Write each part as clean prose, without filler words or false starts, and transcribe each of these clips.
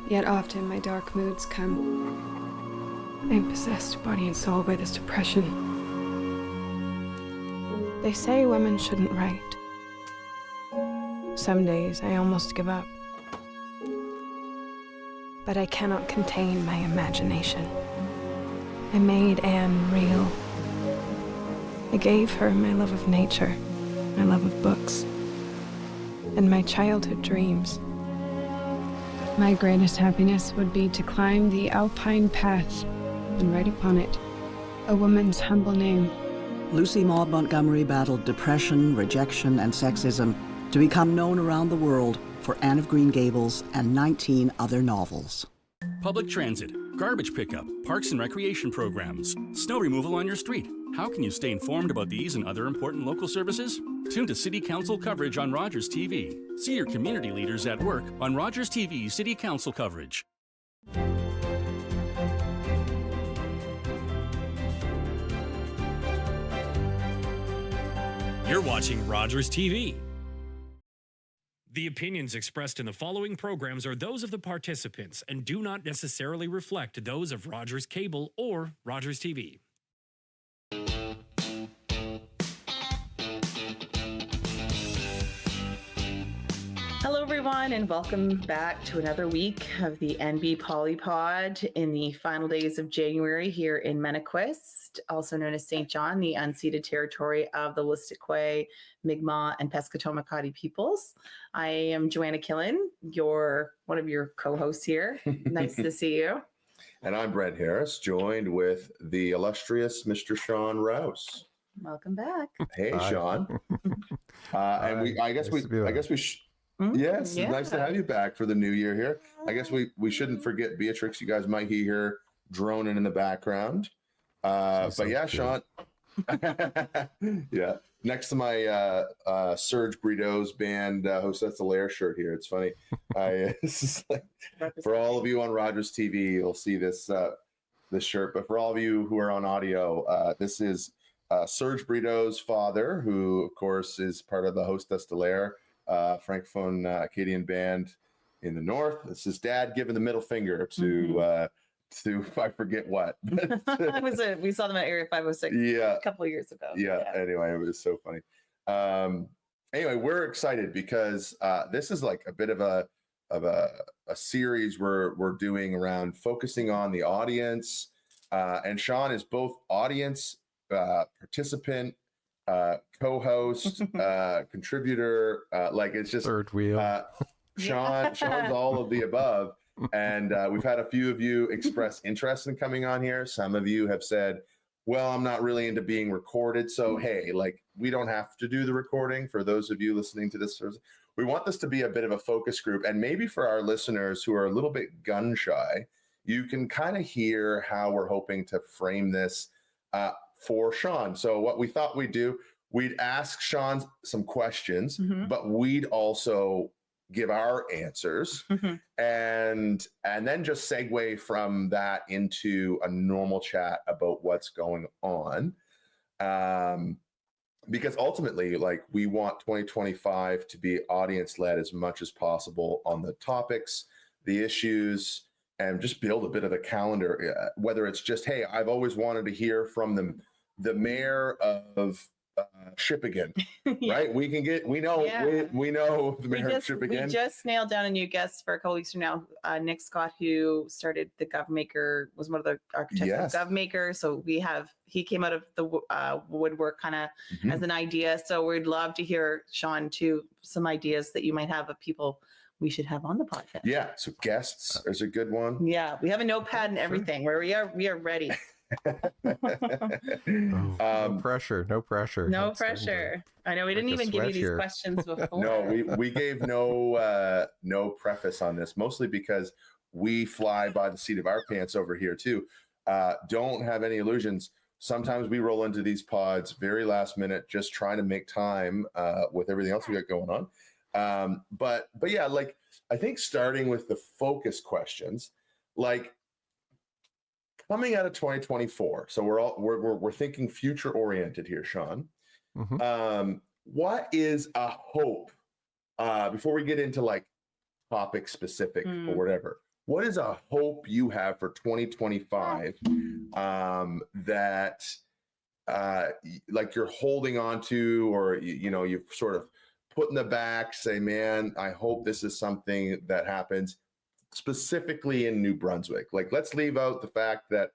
Yet often my dark moods come. I am possessed body and soul by this depression. They say women shouldn't write. Some days I almost give up. But I cannot contain my imagination. I made Anne real. I gave her my love of nature, my love of books, and my childhood dreams. My greatest happiness would be to climb the alpine path and write upon it a woman's humble name. Lucy Maud Montgomery battled depression, rejection, and sexism to become known around the world for Anne of Green Gables and 19 other novels. Public transit, garbage pickup, parks and recreation programs, snow removal on your street. How can you stay informed about these and other important local services? Tune to City Council coverage on Rogers TV. See your community leaders at work on Rogers TV City Council coverage. You're watching Rogers TV. The opinions expressed in the following programs are those of the participants and do not necessarily reflect those of Rogers Cable or Rogers TV. Hello, everyone, and welcome back to another week of the Nbpoli pod in the final days of January here in Mennequist, also known as St. John, the unceded territory of the Wolastoqey, Mi'kmaq, and Pescataway peoples. I am Joanna Killen, one of your co-hosts here. Nice to see you. And I'm Brent Harris, joined with the illustrious Mr. Shawn Rouse. Welcome back. Hey, Shawn. And I guess we Yes, yeah. Nice to have you back for the new year here. I guess we shouldn't forget Beatrix. You guys might hear her droning in the background. But yeah, Shawn. Yeah. Next to my Serge Brideau's band Hostess Alaire shirt here. It's funny. This is like, for all of you on Rogers TV, you'll see this shirt. But for all of you who are on audio, this is Serge Brideau's father, who of course is part of the Hostess Alaire Francophone Acadian band in the north. It's his dad giving the middle finger to I forget what. We saw them at Area 506 a couple of years ago. Yeah. Anyway, it was so funny. Anyway, we're excited because this is like a bit of a series we're doing around focusing on the audience. And Shawn is both audience participant, co-host, contributor, like it's just third wheel. Shawn's all of the above. And we've had a few of you express interest in coming on here. Some of you have said, well, I'm not really into being recorded. So, hey, like we don't have to do the recording. For those of you listening to this, we want this to be a bit of a focus group. And maybe for our listeners who are a little bit gun shy, you can kind of hear how we're hoping to frame this for Shawn. So what we thought we'd do, we'd ask Shawn some questions, but we'd also give our answers and then just segue from that into a normal chat about what's going on. Because ultimately, like we want 2025 to be audience led as much as possible on the topics, the issues, and just build a bit of a calendar, whether it's just, hey, I've always wanted to hear from the mayor of Shippagan, right? We know the mayor of Shippagan. We just nailed down a new guest for a couple weeks from now. Nick Scott, who started the Govmaker, was one of the architects of Govmaker. So he came out of the woodwork kind of as an idea. So we'd love to hear, Shawn, too, some ideas that you might have of people we should have on the podcast. Yeah, so guests is a good one. Yeah, we have a notepad and everything where we are ready. No pressure. No pressure. I know we didn't even give you these questions before. No, we gave no preface on this, mostly because we fly by the seat of our pants over here too. Don't have any illusions. Sometimes we roll into these pods very last minute, just trying to make time with everything else we got going on. But yeah, like I think starting with the focus questions, like coming out of 2024. So we're thinking future oriented here, Shawn. What is a hope before we get into like topic specific or whatever? what is a hope you have for 2025 that like you're holding on to, or you've sort of put in the back, say, man, I hope this is something that happens specifically in New Brunswick. Like, let's leave out the fact that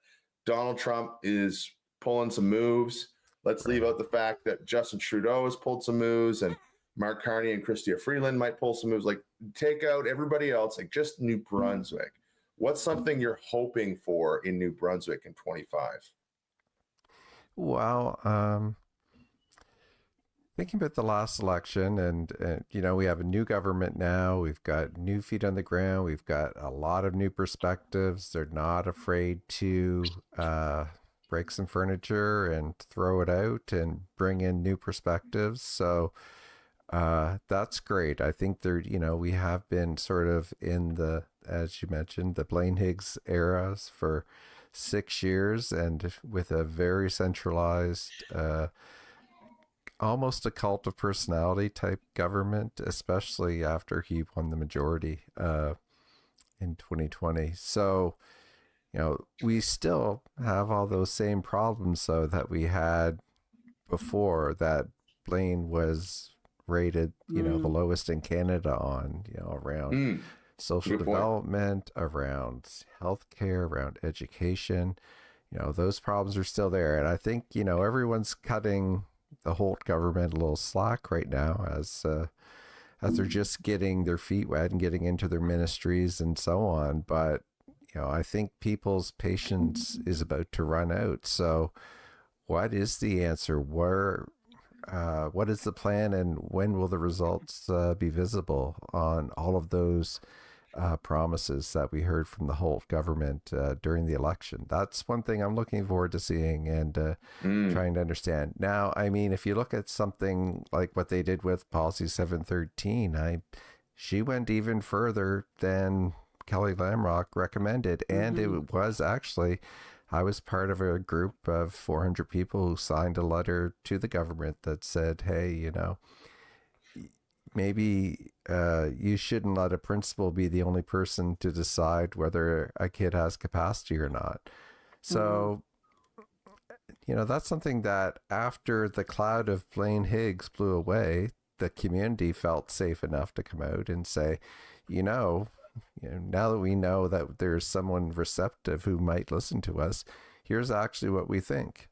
Donald Trump is pulling some moves. Let's leave out the fact that Justin Trudeau has pulled some moves, and Mark Carney and Chrystia Freeland might pull some moves. Like, take out everybody else, like just New Brunswick. What's something you're hoping for in New Brunswick in 25? Well, thinking about the last election, and we have a new government now. We've got new feet on the ground. We've got a lot of new perspectives. They're not afraid to break some furniture and throw it out and bring in new perspectives. So that's great. I think we have been sort of in the, as you mentioned, the Blaine Higgs eras for 6 years, and with a very centralized, almost a cult of personality type government, especially after he won the majority in 2020. So, we still have all those same problems, though, that we had before, that Blaine was rated, the lowest in Canada on, around social development, around healthcare, around education. Those problems are still there. And I think, everyone's cutting the Holt government a little slack right now as they're just getting their feet wet and getting into their ministries and so on. But, I think people's patience is about to run out. So what is the answer? What is the plan, and when will the results be visible on all of those promises that we heard from the Holt government during the election? That's one thing I'm looking forward to seeing and trying to understand. Now, I mean, if you look at something like what they did with Policy 713, she went even further than Kelly Lamrock recommended. And it was actually, I was part of a group of 400 people who signed a letter to the government that said, hey, maybe you shouldn't let a principal be the only person to decide whether a kid has capacity or not. So, that's something that after the cloud of Blaine Higgs blew away, the community felt safe enough to come out and say, now that we know that there's someone receptive who might listen to us, here's actually what we think.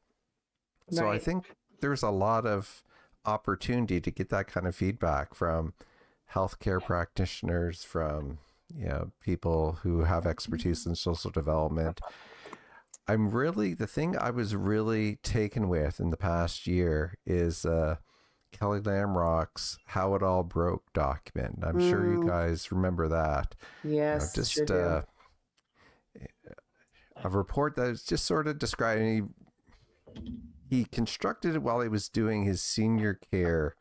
Right. So I think there's a lot of opportunity to get that kind of feedback from healthcare practitioners, from people who have expertise in social development. The thing I was really taken with in the past year is Kelly Lamrock's How It All Broke document. I'm sure you guys remember that. Yes, a report that was just sort of describing, he constructed it while he was doing his senior care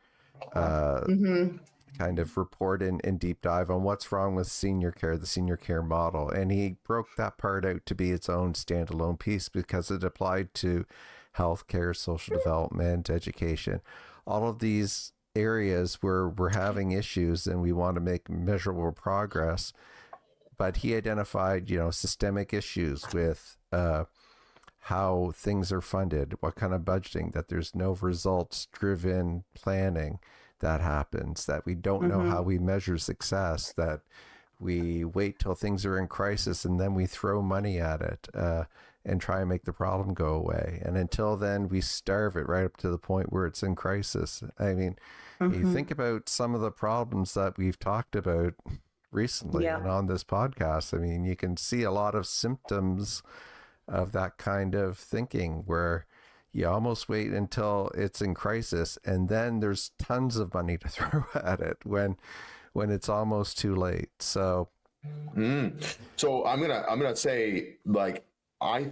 kind of report and deep dive on what's wrong with senior care, the senior care model. And he broke that part out to be its own standalone piece because it applied to healthcare, social development, education. All of these areas where we're having issues and we want to make measurable progress. But he identified, systemic issues with how things are funded, what kind of budgeting, that there's no results-driven planning that happens, that we don't know how we measure success, that we wait till things are in crisis and then we throw money at it and try and make the problem go away. And until then, we starve it right up to the point where it's in crisis. I mean, you think about some of the problems that we've talked about recently and on this podcast. I mean, you can see a lot of symptoms of that kind of thinking where you almost wait until it's in crisis and then there's tons of money to throw at it when it's almost too late. So so I'm gonna say, like, I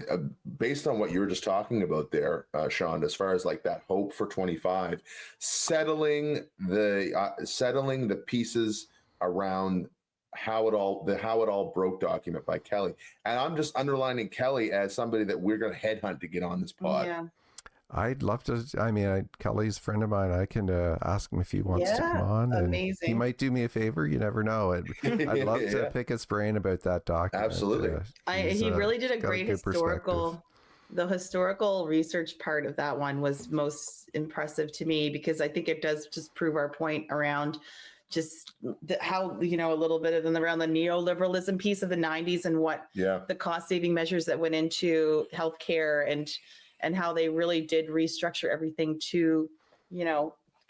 based on what you were just talking about there, Shawn, as far as like that hope for 25, settling the pieces around how it all broke document by Kelly. And I'm just underlining Kelly as somebody that we're going to headhunt to get on this pod. I'd love to. I mean, Kelly's a friend of mine. I can ask him if he wants to come on. amazing. And he might do me a favor. You never know. I'd love to pick his brain about that document. Absolutely. He really did a great historical. The historical research part of that one was most impressive to me, because I think it does just prove our point around just how, a little bit of around the neoliberalism piece of the 90s and what the cost saving measures that went into healthcare and how they really did restructure everything to,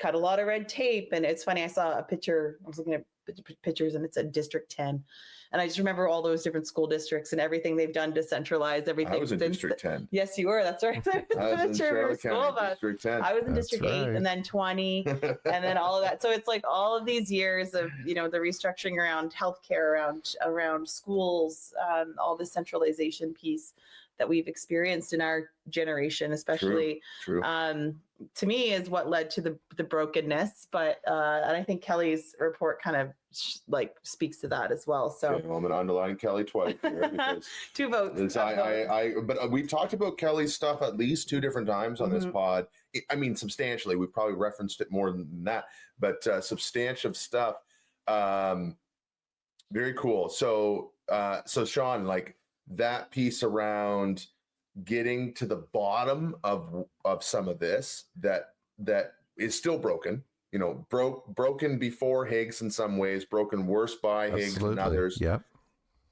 cut a lot of red tape. And it's funny, I saw a picture, I was looking at pictures, and it's a District 10. And I just remember all those different school districts and everything they've done to centralize everything. I was in District 10. Yes, you were. That's right. I was in Charlotte County, District 10. I was in District 8 and then 20 and then all of that. So it's like all of these years of, the restructuring around healthcare, around schools, all the centralization piece that we've experienced in our generation, especially. True. To me, is what led to the brokenness. But and I think Kelly's report kind of speaks to that as well. So I'm going to underline Kelly twice here because 2 votes. But we've talked about Kelly's stuff at least 2 different times on this pod. I mean, substantially. We've probably referenced it more than that, but substantive stuff. Very cool. So Shawn, that piece around getting to the bottom of some of this that is still broken, broken before Higgs in some ways, broken worse by Higgs and others. Yep.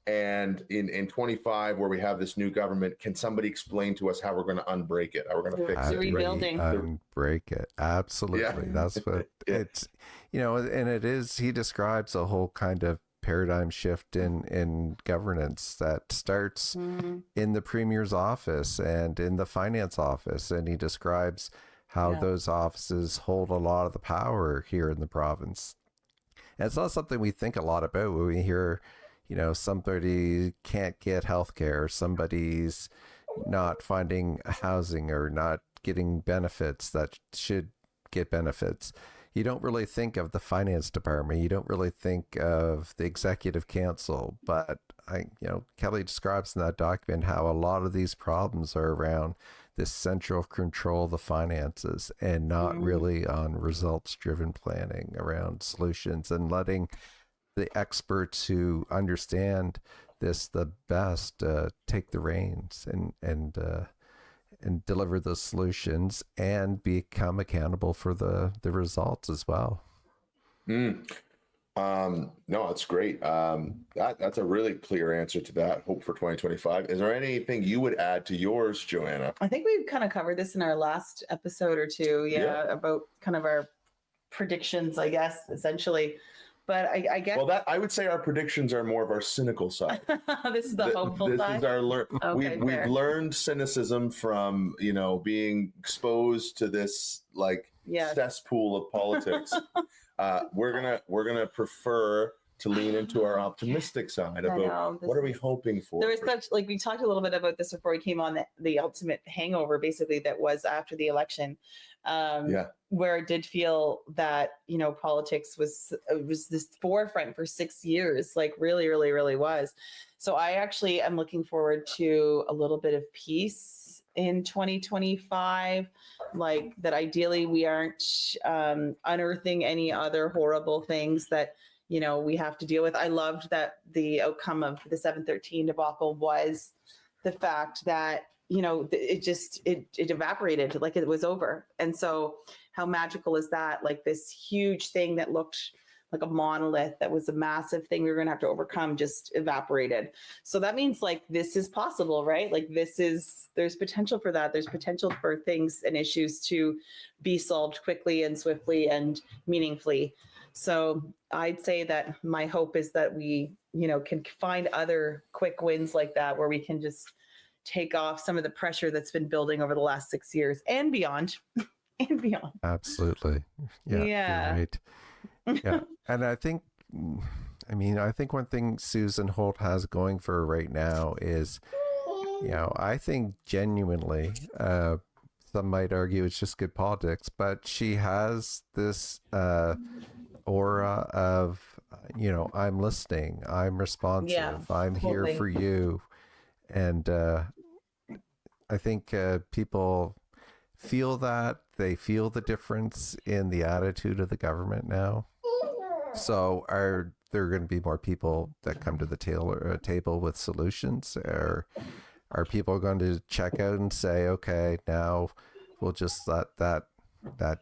And in 25, where we have this new government, can somebody explain to us how we're going to unbreak it? How we're going to fix it? Rebuilding. Unbreak it. Absolutely. Yeah. That's what it's, and it is, he describes a whole kind of paradigm shift in governance that starts in the premier's office and in the finance office. And he describes how those offices hold a lot of the power here in the province. And it's not something we think a lot about when we hear, somebody can't get healthcare, somebody's not finding housing or not getting benefits that should get benefits. You don't really think of the finance department. You don't really think of the executive council. But Kelly describes in that document how a lot of these problems are around this central control of the finances and not really on results-driven planning around solutions and letting the experts who understand this the best take the reins and deliver the solutions and become accountable for the results as well. No, that's great. That's a really clear answer to that. Hope for 2025. Is there anything you would add to yours, Joanna? I think we've kind of covered this in our last episode or two. About kind of our predictions, I guess, essentially. But I guess I would say our predictions are more of our cynical side. This is the hopeful side. This is our we've learned cynicism from being exposed to this cesspool of politics. We're gonna prefer to lean into our optimistic side about what are we hoping for. There was such we talked a little bit about this before we came on, the ultimate hangover basically that was after the election. Where it did feel that politics was this forefront for 6 years, really was. So I actually am looking forward to a little bit of peace in 2025, that ideally we aren't unearthing any other horrible things that we have to deal with. I loved that the outcome of the 713 debacle was the fact that it evaporated, it was over. And so how magical is that? This huge thing that looked like a monolith, that was a massive thing we were going to have to overcome, just evaporated. So that means this is possible, right? There's potential for that. There's potential for things and issues to be solved quickly and swiftly and meaningfully. So I'd say that my hope is that we, can find other quick wins like that, where we can just take off some of the pressure that's been building over the last 6 years and beyond. Absolutely. Yeah. You're right. Yeah. And I think one thing Susan Holt has going for her right now is, I think genuinely, some might argue it's just good politics, but she has this aura of, I'm listening, I'm responsive, I'm here for you. And I think people feel that. They feel the difference in the attitude of the government now. So are there going to be more people that come to the table with solutions? Or are people going to check out and say, okay, now we'll just let that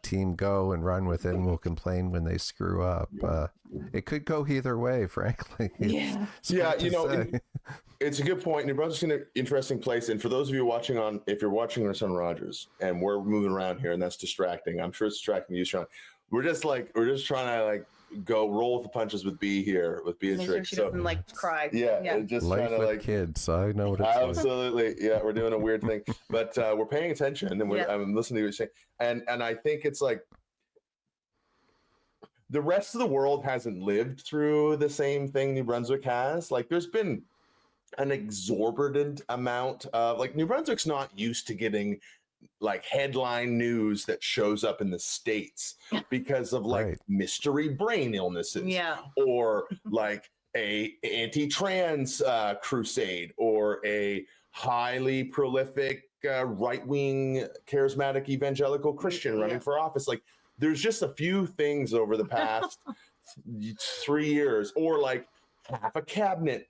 team go and run with it, and we'll complain when they screw up? It could go either way, frankly. It's a good point. New Brunswick's in an interesting place. And for those of you watching if you're watching us on Rogers, and we're moving around here, and that's distracting. I'm sure it's distracting you, Shawn. We're just trying to go roll with the punches with B here, with Beatrix. Make sure she doesn't cry. Yeah. Just Life trying to with kids. I know what it's like. Absolutely. Yeah, we're doing a weird thing, but we're paying attention, and I'm listening to what you're saying. And I think it's like the rest of the world hasn't lived through the same thing New Brunswick has. Like, there's been an exorbitant amount of, like, New Brunswick's not used to getting like headline news that shows up in the States because of like mystery brain illnesses, or like a anti-trans crusade, or a highly prolific right-wing charismatic evangelical Christian running for office. Like, there's just a few things over the past 3 years, or like half a cabinet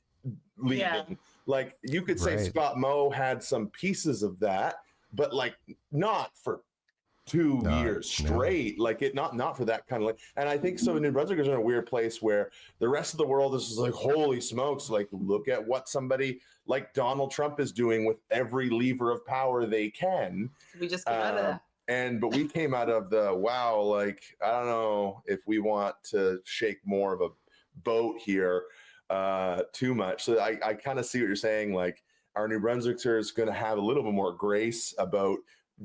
leaving. Like, you could say Scott Moe had some pieces of that, but like not for 2 years straight. Like, it not for that kind of, like. And I think so New Brunswick is in a weird place where the rest of the world is just like, holy smokes, like, look at what somebody like Donald Trump is doing with every lever of power they can. We just came out of that. But we came out of the, wow, like, I don't know if we want to shake more of a boat here too much. So I kind of see what you're saying. Like, our New Brunswickers going to have a little bit more grace about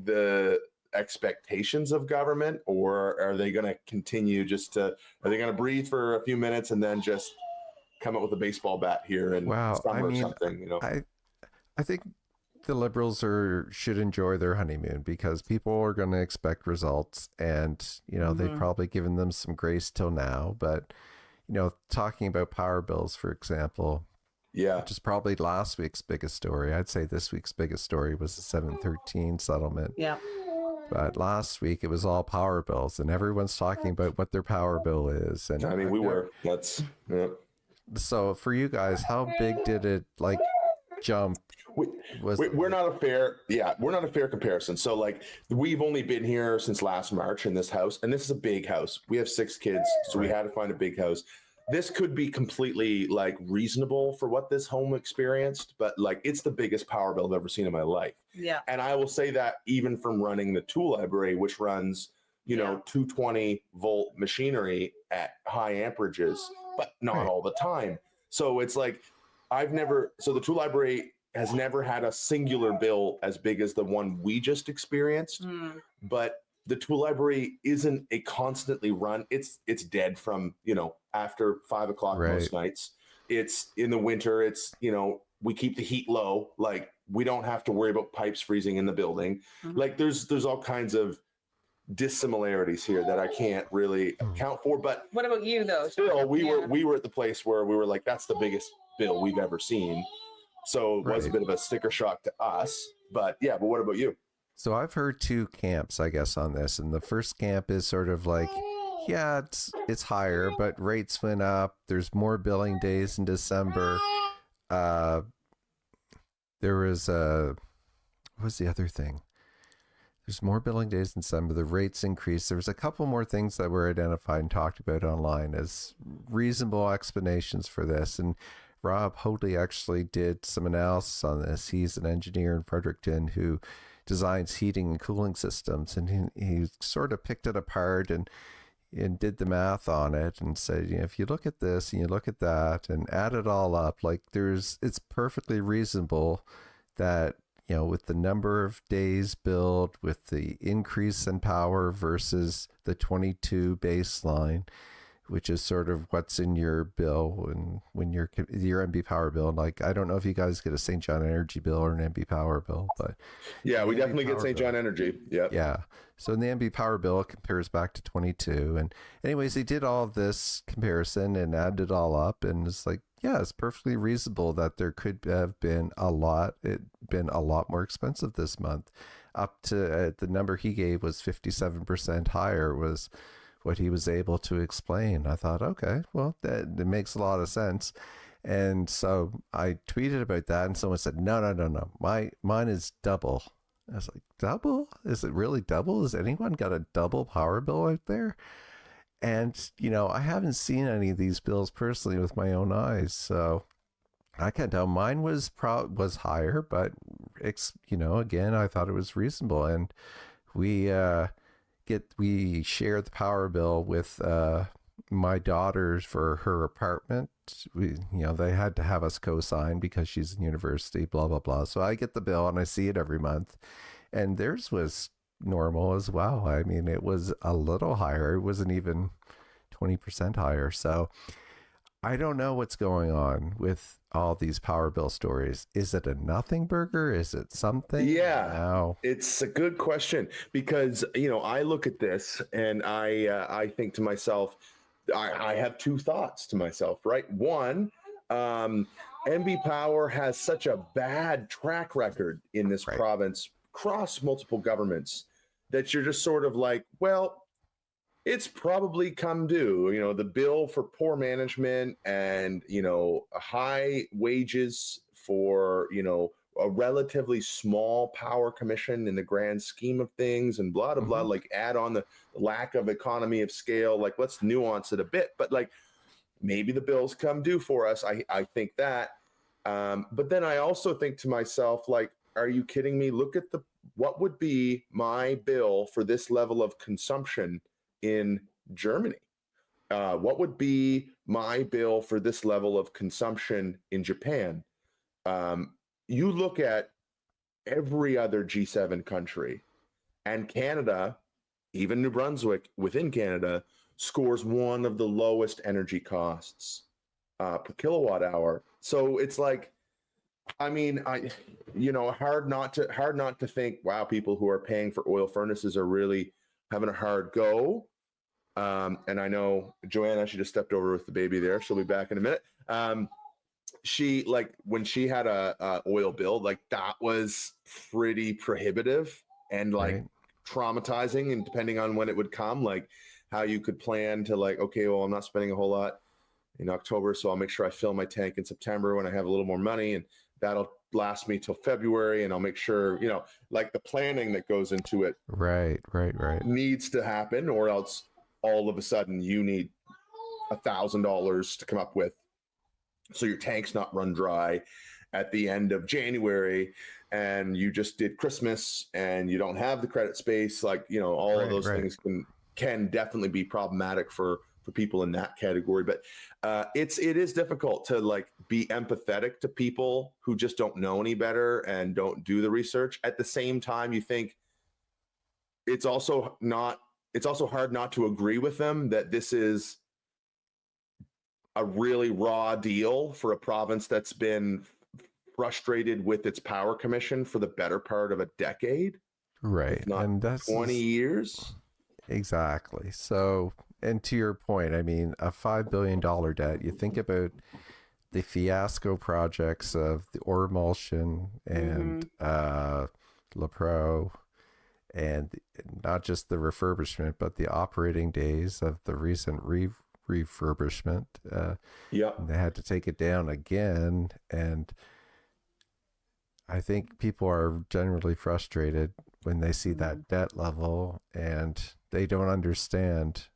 the expectations of government, or are they going to continue are they going to breathe for a few minutes and then just come up with a baseball bat here in summer or something? You know, I think the Liberals should enjoy their honeymoon, because people are going to expect results, and they've probably given them some grace till now. But talking about power bills, for example, which is probably last week's biggest story. I'd say this week's biggest story was the 713 settlement. Yeah. But last week it was all power bills, and everyone's talking about what their power bill is. And I mean, that's. So for you guys, how big did it jump? We're not a fair comparison. So like, we've only been here since last March in this house, and this is a big house. We have 6 kids, so we had to find a big house. This could be completely like reasonable for what this home experienced, but like, it's the biggest power bill I've ever seen in my life. Yeah. And I will say that even from running the tool library, which runs, 220 volt machinery at high amperages, but not all the time. So it's like, the tool library has never had a singular bill as big as the one we just experienced, but the tool library isn't a constantly run. It's dead from, after 5 o'clock most nights. It's in the winter. It's, we keep the heat low. Like, we don't have to worry about pipes freezing in the building. Like, there's all kinds of dissimilarities here that I can't really account for. But what about you though? Still, we were at the place where we were like, that's the biggest bill we've ever seen. So it was a bit of a sticker shock to us. But what about you? So I've heard 2 camps, I guess, on this. And the first camp is sort of like, it's higher, but rates went up. There's more billing days in December. There was what's the other thing? There's more billing days in December. The rates increased. There was a couple more things that were identified and talked about online as reasonable explanations for this. And Rob Hoadley actually did some analysis on this. He's an engineer in Fredericton who designs heating and cooling systems, and he sort of picked it apart and did the math on it and said, if you look at this and you look at that and add it all up, like, it's perfectly reasonable that, with the number of days billed, with the increase in power versus the 22 baseline, which is sort of what's in your bill when your NB Power bill. And like, I don't know if you guys get a St. John Energy bill or an NB Power bill, but we definitely get St. John Energy. Yeah. So in the NB Power bill, it compares back to 22. And anyways, they did all of this comparison and added it all up, and it's like, it's perfectly reasonable that there could have been a lot more expensive this month. up to the number he gave was 57% higher was what he was able to explain. I thought, okay, well, that makes a lot of sense. And so I tweeted about that, and someone said, no, mine is double. I was like, double? Is it really double? Has anyone got a double power bill out there? And, I haven't seen any of these bills personally with my own eyes, so I can't tell. Mine was higher, but again, I thought it was reasonable. And we share the power bill with my daughters for her apartment. They had to have us co-sign because she's in university, blah blah blah. So I get the bill and I see it every month, and theirs was normal as well. I mean, it was a little higher. It wasn't even 20% higher. So I don't know what's going on with all these power bill stories. Is it a nothing burger? Is it something? Yeah, no. It's a good question, because I look at this and I think to myself, I have two thoughts to myself, right? One, NB Power has such a bad track record in this province across multiple governments that you're just sort of like, well, it's probably come due. The bill for poor management and, high wages for, a relatively small power commission in the grand scheme of things, and blah, blah, blah, like add on the lack of economy of scale, like let's nuance it a bit, but like maybe the bills come due for us. I think that. But then I also think to myself, like, are you kidding me? Look at what would be my bill for this level of consumption in Germany? What would be my bill for this level of consumption in Japan? You look at every other G7 country, and Canada, even New Brunswick within Canada, scores one of the lowest energy costs per kilowatt hour. So it's like, I mean, hard not to think, wow, people who are paying for oil furnaces are really having a hard go. And I know Joanna, she just stepped over with the baby there. She'll be back in a minute. She, like, when she had a oil bill, like that was pretty prohibitive and like traumatizing, and depending on when it would come, like how you could plan to, like, okay, well, I'm not spending a whole lot in October, so I'll make sure I fill my tank in September when I have a little more money, and that'll last me till February, and I'll make sure, like the planning that goes into it right needs to happen, or else all of a sudden you need $1,000 to come up with so your tank's not run dry at the end of January, and you just did Christmas and you don't have the credit space. Like, all of those things can definitely be problematic for people in that category. But it is difficult to like be empathetic to people who just don't know any better and don't do the research. At the same time, you think it's also hard not to agree with them that this is a really raw deal for a province that's been frustrated with its power commission for the better part of a decade. Right. Not and that's 20 years. Exactly. So, and to your point, I mean, a $5 billion debt, you think about the fiasco projects of the ore emulsion and La Pro, and not just the refurbishment, but the operating days of the recent refurbishment. They had to take it down again. And I think people are generally frustrated when they see that debt level, and they don't understand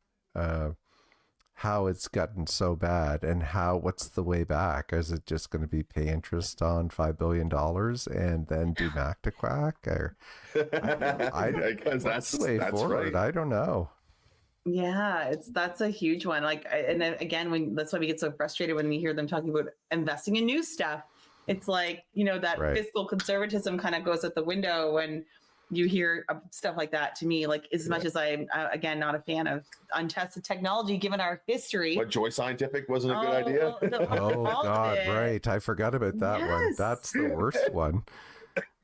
how it's gotten so bad, and what's the way back. Is it just going to be pay interest on $5 billion and then do Mac to quack? Or that's the way forward. Right. I don't know. Yeah, that's a huge one. Like, and then again, that's why we get so frustrated when we hear them talking about investing in new stuff. It's like, that fiscal conservatism kind of goes out the window when you hear stuff like that. To me, like, as much as I'm again not a fan of untested technology, given our history. What, Joy Scientific wasn't a good idea? Oh God, right! I forgot about that one. That's the worst one.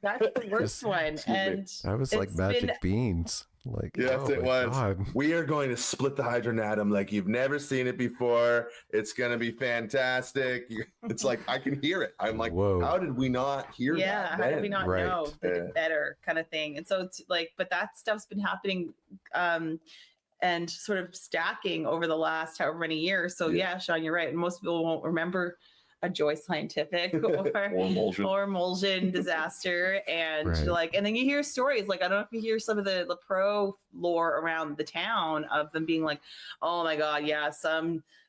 That's the worst one, and that was like magic beans. Like, Yes, oh it my was. God. We are going to split the hydrogen atom like you've never seen it before. It's going to be fantastic. It's like, I can hear it. I'm like, Whoa. how did we not hear that? Yeah, how did we not Right. know they did better kind of thing? And so it's like, but that stuff's been happening and sort of stacking over the last however many years. So yeah, Shawn, you're right. And most people won't remember a Joy Scientific or emulsion disaster. And Right. like, and then you hear stories like, I don't know if you hear some of the pro lore around the town of them being like, oh my God, yeah,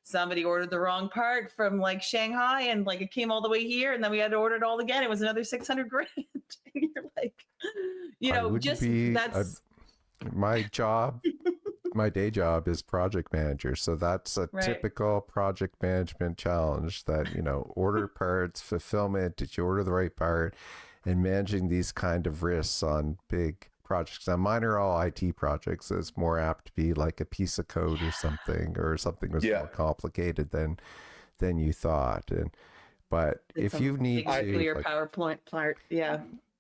somebody ordered the wrong part from like Shanghai and like it came all the way here and then we had to order it all again. It was another 600 grand. And you're like, you know, just that's my job. My day job is project manager, so that's a typical project management challenge that, you know, order parts, fulfillment, did you order the right part, and managing these kind of risks on big projects. Now mine are all IT projects, so it's more apt to be like a piece of code or something was more complicated than you thought. But if you need to nuclear power plant,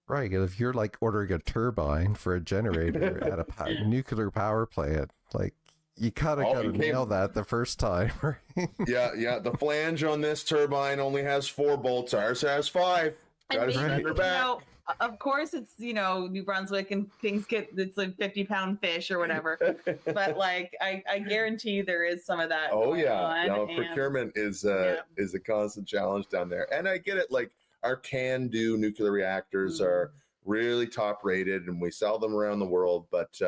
right, if you're like ordering a turbine for a generator at a nuclear power plant, like you gotta nail that the first time, right? Yeah. The flange on this turbine only has 4 bolts. Ours has 5. Gotta send her back. You know, of course, it's, you know, New Brunswick and things it's like 50-pound fish or whatever. But like, I guarantee there is some of that. Oh yeah, no, procurement is a constant challenge down there, and I get it. Like our can-do nuclear reactors are really top rated, and we sell them around the world. But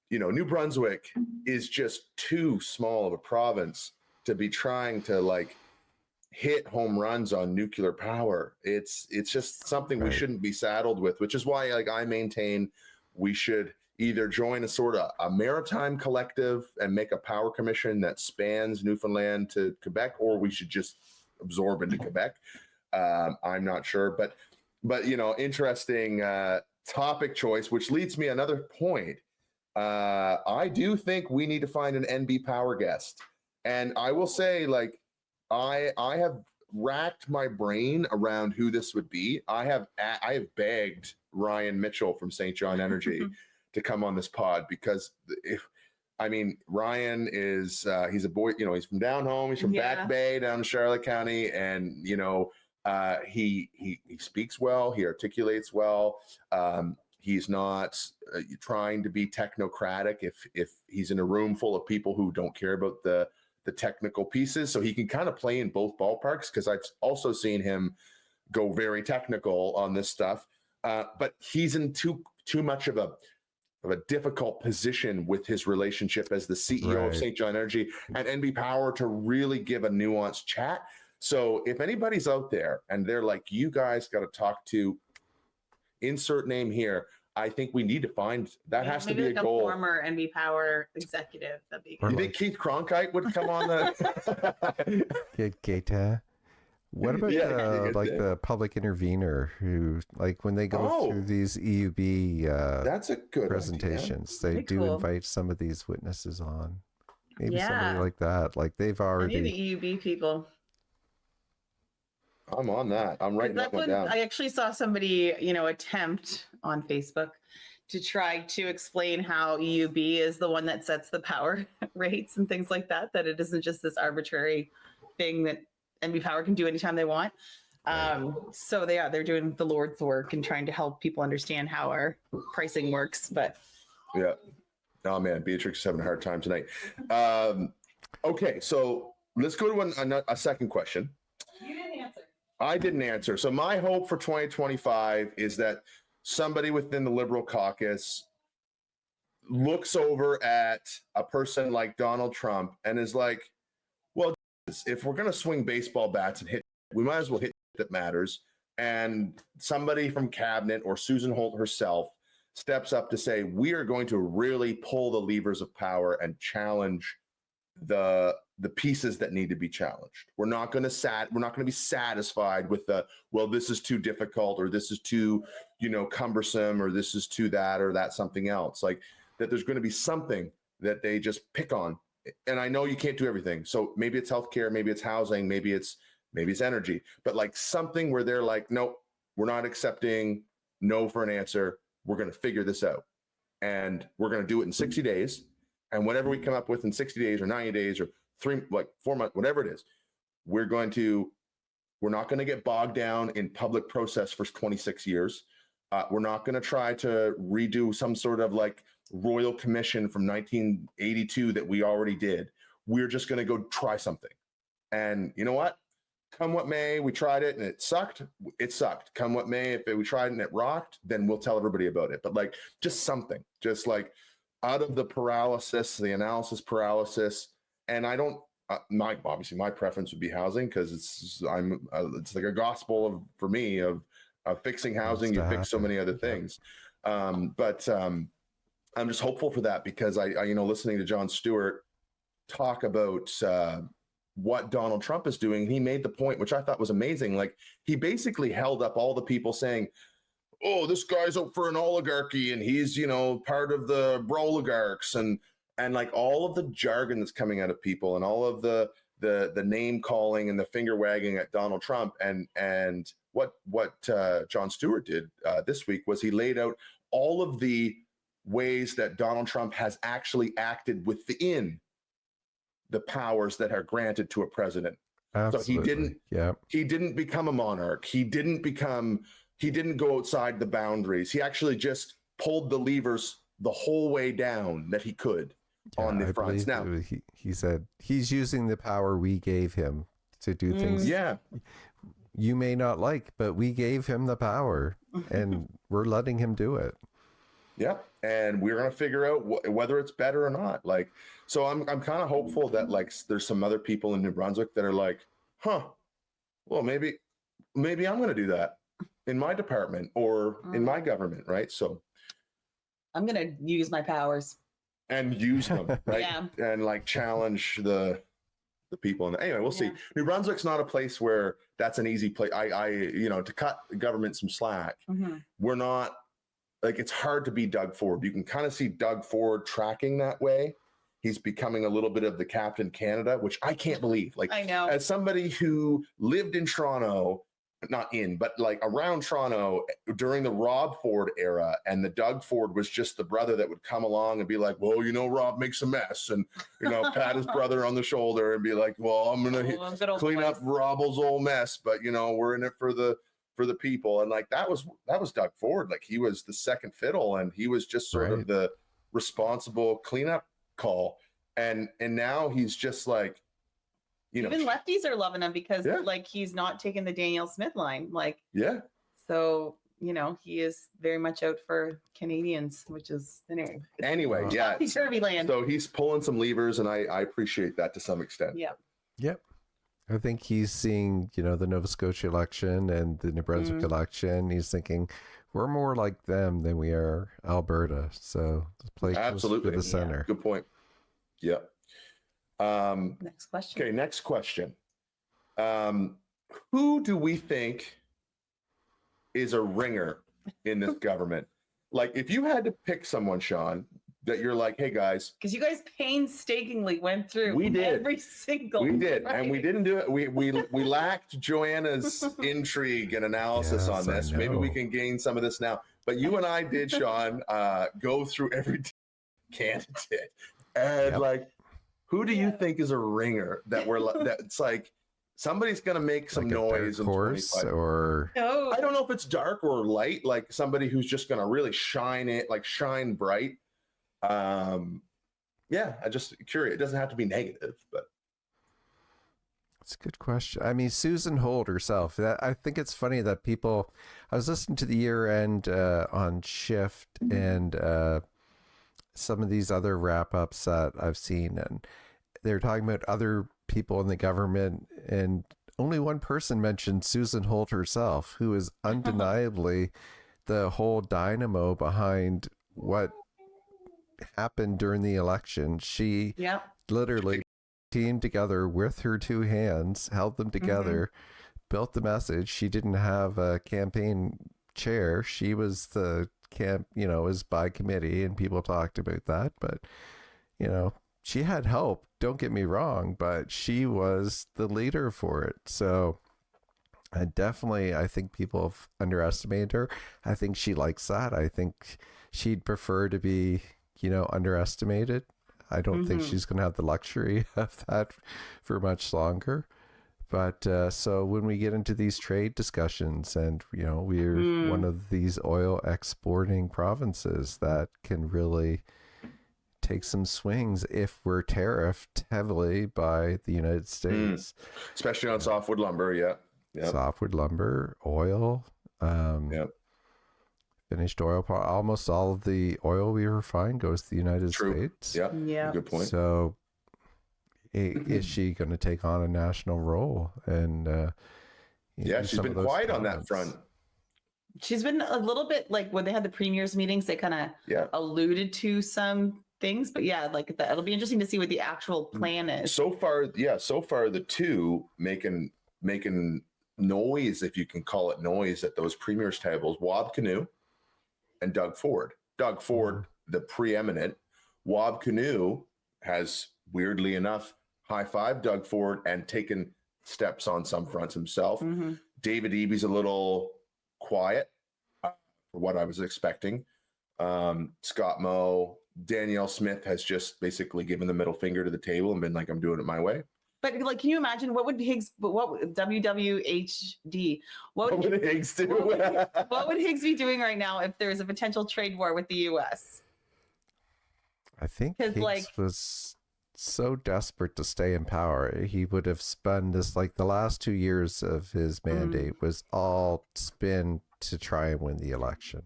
you know, New Brunswick is just too small of a province to be trying to like hit home runs on nuclear power. It's just something we shouldn't be saddled with, which is why like I maintain we should either join a sort of a maritime collective and make a power commission that spans Newfoundland to Quebec, or we should just absorb into Quebec. I'm not sure, but you know, interesting topic choice, which leads me another point. I do think we need to find an NB Power guest, and I will say, like, I have racked my brain around who this would be. I have begged Ryan Mitchell from St. John Energy to come on this pod because Ryan is he's a boy, you know, he's from down home, he's from Back Bay down in Charlotte County, and you know, he speaks well, he articulates well. He's not trying to be technocratic if he's in a room full of people who don't care about the technical pieces. So he can kind of play in both ballparks, because I've also seen him go very technical on this stuff. But he's in too much of a difficult position with his relationship as the CEO of St. John Energy and NB Power to really give a nuanced chat. So if anybody's out there and they're like, you guys got to talk to insert name here, I think we need to find that. Has to be like a goal. Former NB Power executive. That'd be good. You think Keith Cronkite would come on the Good Keita. What about the public intervener who, like, when they go through these EUB that's a good presentations, idea. they do invite some of these witnesses on. Maybe somebody like that. Like they've already the EUB people. I'm on that. I'm writing that one down. I actually saw somebody, you know, attempt on Facebook to try to explain how EUB is the one that sets the power rates and things like that, that it isn't just this arbitrary thing that NB Power can do anytime they want. So they're doing the Lord's work and trying to help people understand how our pricing works. But yeah. Oh man, Beatrix is having a hard time tonight. Okay, so let's go to a second question. you didn't answer. I didn't answer. So my hope for 2025 is that somebody within the Liberal caucus looks over at a person like Donald Trump and is like, well, if we're going to swing baseball bats and hit, we might as well hit that matters. And somebody from cabinet or Susan Holt herself steps up to say, we are going to really pull the levers of power and challenge the pieces that need to be challenged. We're not going to be satisfied with this is too difficult, or this is too, you know, cumbersome, or this is too that, or that's something else. Like that there's going to be something that they just pick on. And I know you can't do everything. So maybe it's healthcare, maybe it's housing, maybe it's energy, but like something where they're like, nope, we're not accepting no for an answer. We're going to figure this out. and we're going to do it in 60 days. And whatever we come up with in 60 days or 90 days or 4 months, whatever it is, we're not going to get bogged down in public process for 26 years. We're not going to try to redo some sort of like royal commission from 1982 that we already did. We're just going to go try something. And you know what? Come what may, we tried it and it sucked. It sucked. Come what may, if we tried and it rocked, then we'll tell everybody about it. But like, just something, just like out of the paralysis, the analysis paralysis. And I don't, obviously my preference would be housing, because it's like a gospel for me of fixing housing. You fix so many other things. But I'm just hopeful for that, because I listening to Jon Stewart talk about what Donald Trump is doing, he made the point, which I thought was amazing. Like, he basically held up all the people saying, oh, this guy's out for an oligarchy and he's, part of the oligarchs, and like all of the jargon that's coming out of people and all of the name calling and the finger wagging at Donald Trump. And what Jon Stewart did this week was he laid out all of the ways that Donald Trump has actually acted within the powers that are granted to a president. Absolutely. So he didn't become a monarch. He didn't go outside the boundaries. He actually just pulled the levers the whole way down that he could on the fronts. Now, he said he's using the power we gave him to do things. Yeah. You may not like, but we gave him the power and we're letting him do it. Yeah. And we're going to figure out whether it's better or not. Like, so I'm kind of hopeful that like there's some other people in New Brunswick that are like, well, maybe I'm going to do that in my department or in my government. Right. So I'm going to use my powers and use them. Right. Yeah. And like challenge the people. And anyway, we'll see. New Brunswick's not a place where that's an easy place. To cut the government some slack, we're not, like, it's hard to be Doug Ford. You can kind of see Doug Ford tracking that way. He's becoming a little bit of the Captain Canada, which I can't believe. Like, I know. As somebody who lived in Toronto, not in, but like around Toronto during the Rob Ford era, and the Doug Ford was just the brother that would come along and be like, well, Rob makes a mess, and, pat his brother on the shoulder and be like, well, I'm going to clean up Rob's old mess, but, we're in it for the people. And like, that was Doug Ford. Like, he was the second fiddle, and he was just sort of the responsible cleanup call. And now he's just like, even lefties are loving him because like he's not taking the Danielle Smith line. Like, so, he is very much out for Canadians, which is anyway, yeah. Turvy land. So he's pulling some levers, and I appreciate that to some extent. Yeah. Yep. I think he's seeing, the Nova Scotia election and the New Brunswick election. He's thinking we're more like them than we are Alberta. So the play absolutely to the center. Yeah. Good point. Yeah. Next question. Okay, next question. Who do we think is a ringer in this government? Like, if you had to pick someone, Shawn, that you're like, hey guys, because you guys painstakingly went through every single and we didn't do it. We lacked Joanna's intrigue and analysis on this. Maybe we can gain some of this now. But you and I did, Shawn, go through every candidate, and like, who do you think is a ringer that that's like somebody's going to make some like noise in 25? Or no. I don't know if it's dark or light, like somebody who's just going to really shine bright. I'm just curious. It doesn't have to be negative, but it's a good question. I mean, Susan Holt herself, I think it's funny that I was listening to the year end on Shift and some of these other wrap ups that I've seen, and they're talking about other people in the government, and only one person mentioned Susan Holt herself, who is undeniably the whole dynamo behind what happened during the election. She literally teamed together with her two hands, held them together, built the message. She didn't have a campaign chair. She was the was by committee, and people talked about that, but she had help, don't get me wrong, but she was the leader for it. So definitely, I think people have underestimated her. I think she likes that. I think she'd prefer to be, underestimated. I don't think she's going to have the luxury of that for much longer. But so when we get into these trade discussions, and we're one of these oil exporting provinces that can really take some swings if we're tariffed heavily by the United States, especially on softwood lumber. Yeah. Softwood lumber, oil, finished oil. Almost all of the oil we refine goes to the United States. Yeah. Good point. So is she going to take on a national role? And she's been quiet on that front. She's been a little bit like when they had the premiers meetings, they kind of alluded to some things, but it'll be interesting to see what the actual plan is. So far the two making noise, if you can call it noise, at those premiers tables, Wob Canoe and Doug Ford. Doug Ford, the preeminent. Wob Canoe has, weirdly enough, high-fived Doug Ford and taken steps on some fronts himself. David Eby's a little quiet for what I was expecting. Scott Moe, Danielle Smith has just basically given the middle finger to the table and been like, I'm doing it my way. But can you imagine what would WWHD? What would Higgs do? What would Higgs be doing right now if there's a potential trade war with the U.S.? I think Higgs was so desperate to stay in power. He would have spun this, the last 2 years of his mandate was all spin to try and win the election,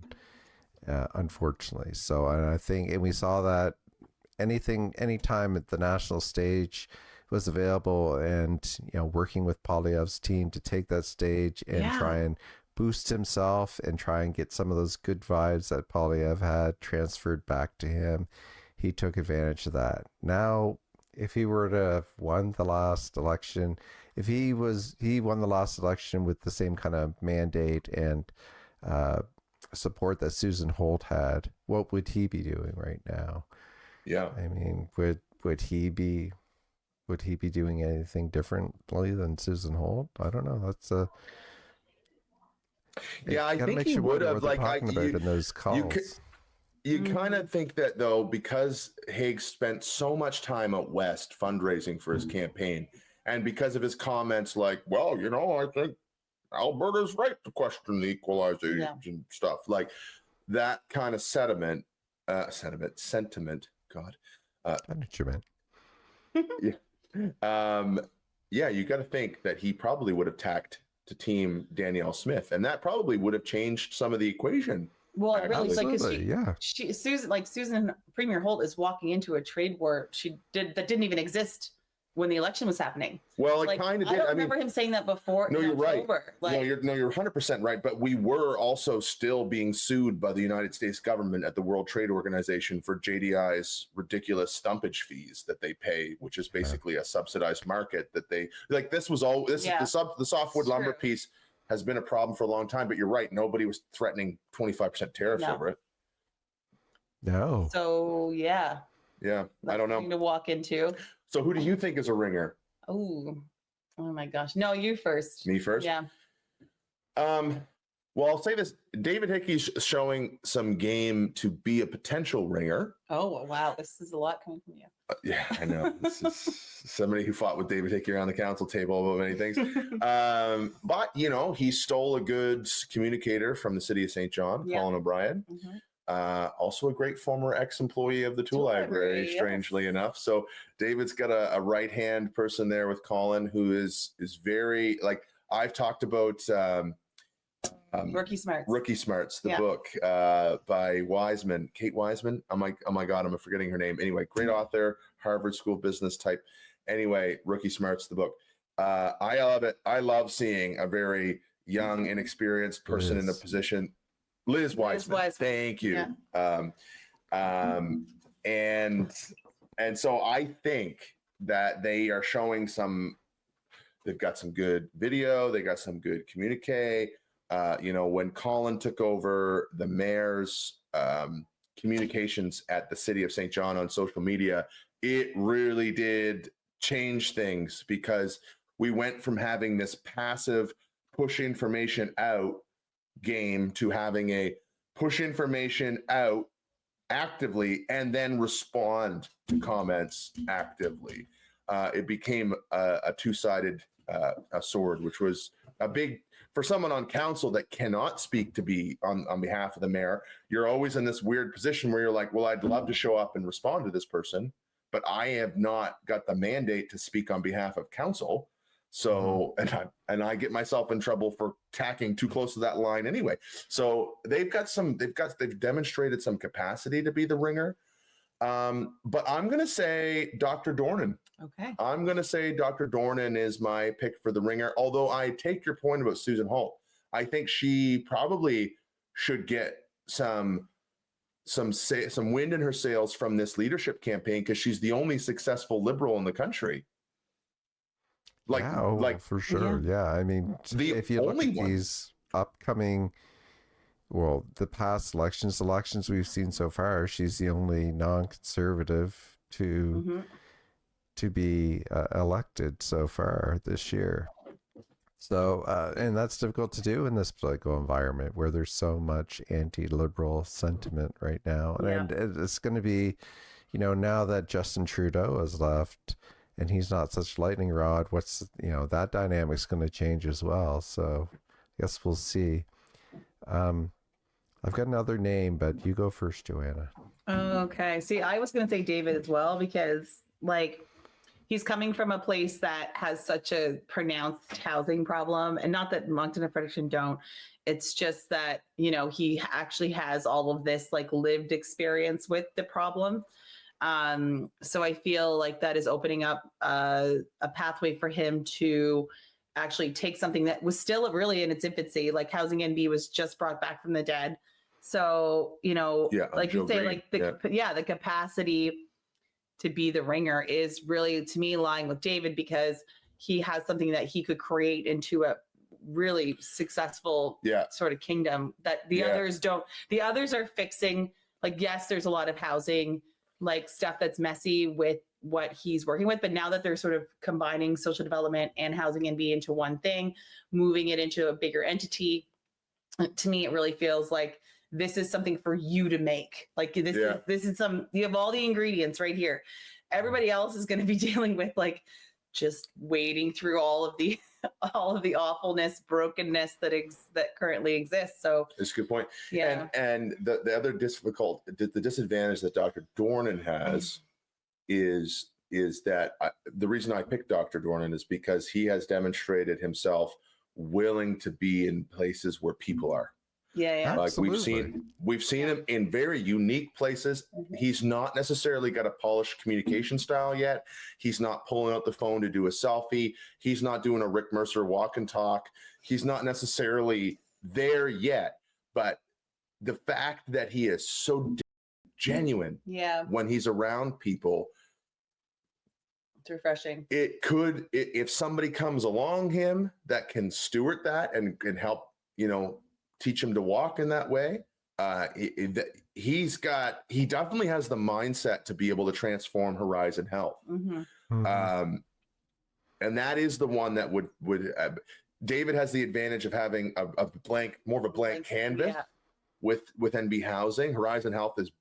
unfortunately. So, and I think, and we saw that anytime at the national stage was available, and working with Poilievre's team to take that stage and try and boost himself and try and get some of those good vibes that Poilievre had transferred back to him, he took advantage of that. Now, if he were to have won the last election, if he won the last election with the same kind of mandate and support that Susan Holt had, what would he be doing right now? Yeah, I mean, would he be doing anything differently than Susan Holt? I don't know. That's I think he would have. In those calls. You kind of think that, though, because Higgs spent so much time out west fundraising for his campaign, and because of his comments like, well, I think Alberta's right to question the equalization stuff, like that kind of sentiment. God, I know what you meant. You got to think that he probably would have tacked to team Danielle Smith, and that probably would have changed some of the equation. Well, it really, absolutely, Susan Premier Holt is walking into a trade war that didn't even exist when the election was happening. Well, it kind of did. I remember him saying that before. No, you're October. Right. You're 100% right. But we were also still being sued by the United States government at the World Trade Organization for JDI's ridiculous stumpage fees that they pay, which is basically a subsidized market that they like. This was all this the softwood lumber piece has been a problem for a long time. But you're right. Nobody was threatening 25% tariffs over it. No. So I don't know. To walk into. So who do you think is a ringer? Oh my gosh. No, you first. Me first? Yeah. Well, I'll say this. David Hickey's showing some game to be a potential ringer. Oh, wow. This is a lot coming from you. Yeah, I know. This is somebody who fought with David Hickey around the council table about many things. But, he stole a good communicator from the city of St. John, Colin O'Brien. Also a great former ex-employee of the Tool Library, strangely enough. So David's got a right-hand person there with Colin who is very, I've talked about Rookie Smarts, the book by Wiseman, Kate Wiseman. Oh my God, I'm forgetting her name. Anyway, great author, Harvard School of Business type. Anyway, Rookie Smarts, the book. I love it. I love seeing a very young, inexperienced person in a position. Liz Wiseman. Thank you. Yeah. And so I think that they are showing they've got some good video. They got some good communique. When Colin took over the mayor's communications at the city of St. John on social media, it really did change things because we went from having this passive push information out game to having a push information out actively and then respond to comments actively. It became a two-sided sword, which was a big, for someone on council that cannot speak to be on behalf of the mayor, you're always in this weird position where you're like, well, I'd love to show up and respond to this person, but I have not got the mandate to speak on behalf of council. So, and I get myself in trouble for tacking too close to that line anyway. So they've demonstrated some capacity to be the ringer. But I'm going to say Dr. Dornan. Okay. I'm going to say Dr. Dornan is my pick for the ringer. Although I take your point about Susan Holt. I think she probably should get some wind in her sails from this leadership campaign, because she's the only successful liberal in the country. For sure. Yeah. I mean, if you look at these upcoming, the past elections we've seen so far, she's the only non-conservative to be elected so far this year. So, and that's difficult to do in this political environment where there's so much anti-liberal sentiment right now. And it's going to be, now that Justin Trudeau has left and he's not such lightning rod, that dynamic's going to change as well. So I guess we'll see. I've got another name, but you go first, Joanna. Okay. See, I was going to say David as well, because he's coming from a place that has such a pronounced housing problem, and not that Moncton and Fredericton don't. It's just that, he actually has all of this lived experience with the problem. So I feel like that is opening up a pathway for him to actually take something that was still really in its infancy. Housing NB was just brought back from the dead. So, you say, the capacity to be the ringer is really, to me, lying with David, because he has something that he could create into a really successful sort of kingdom that the others don't. The others are fixing, yes, there's a lot of housing, stuff that's messy with what he's working with. But now that they're sort of combining social development and housing NB into one thing, moving it into a bigger entity, to me, it really feels like this is something for you to make. This is you have all the ingredients right here. Everybody else is going to be dealing with just wading through all of the awfulness, brokenness that currently exists. So that's a good point. Yeah. And the other the disadvantage that Dr. Dornan has is that the reason I picked Dr. Dornan is because he has demonstrated himself willing to be in places where people are. Yeah. We've seen him in very unique places. He's not necessarily got a polished communication style yet. He's not pulling out the phone to do a selfie. He's not doing a Rick Mercer walk and talk. He's not necessarily there yet. But the fact that he is so genuine when he's around people, it's refreshing. It could, if somebody comes along him that can steward that and can help, teach him to walk in that way. He definitely has the mindset to be able to transform Horizon Health. And that is the one that would David has the advantage of having more of a blank canvas with NB Housing. Horizon Health is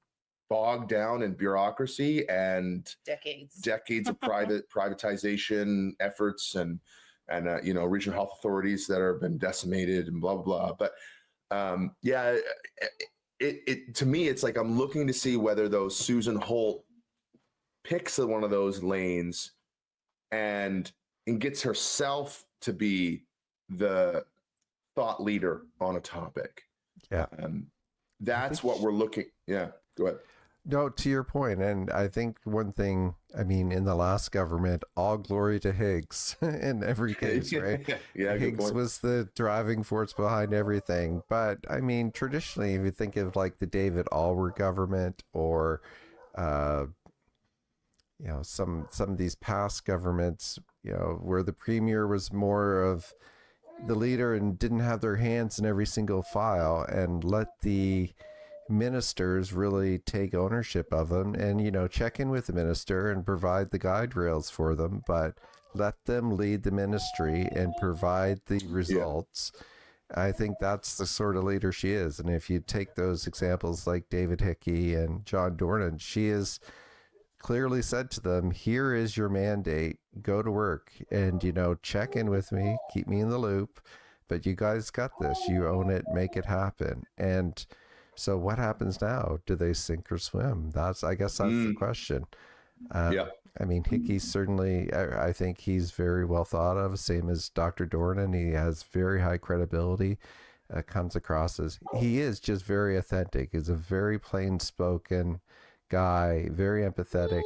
bogged down in bureaucracy and decades of privatization efforts and regional health authorities that have been decimated and blah, blah, blah. But to me, it's I'm looking to see whether those Susan Holt picks one of those lanes and gets herself to be the thought leader on a topic. Yeah. That's what we're looking. Yeah, go ahead. No, to your point, and I think one thing, in the last government, all glory to Higgs in every case, right? Higgs was the driving force behind everything. But traditionally, if you think of the David Alwer government or, some of these past governments, where the premier was more of the leader and didn't have their hands in every single file and let the ministers really take ownership of them and check in with the minister and provide the guide rails for them, but let them lead the ministry and provide the results. I think that's the sort of leader she is. And if you take those examples like David Hickey and John Dornan, she has clearly said to them, here is your mandate, go to work and, check in with me, keep me in the loop, but you guys got this, you own it, make it happen. And so what happens now? Do they sink or swim? I guess that's the question. I mean, Hickey certainly, I think he's very well thought of, same as Dr. Dornan. He has very high credibility, comes across as, he is just very authentic. He's a very plain spoken guy, very empathetic.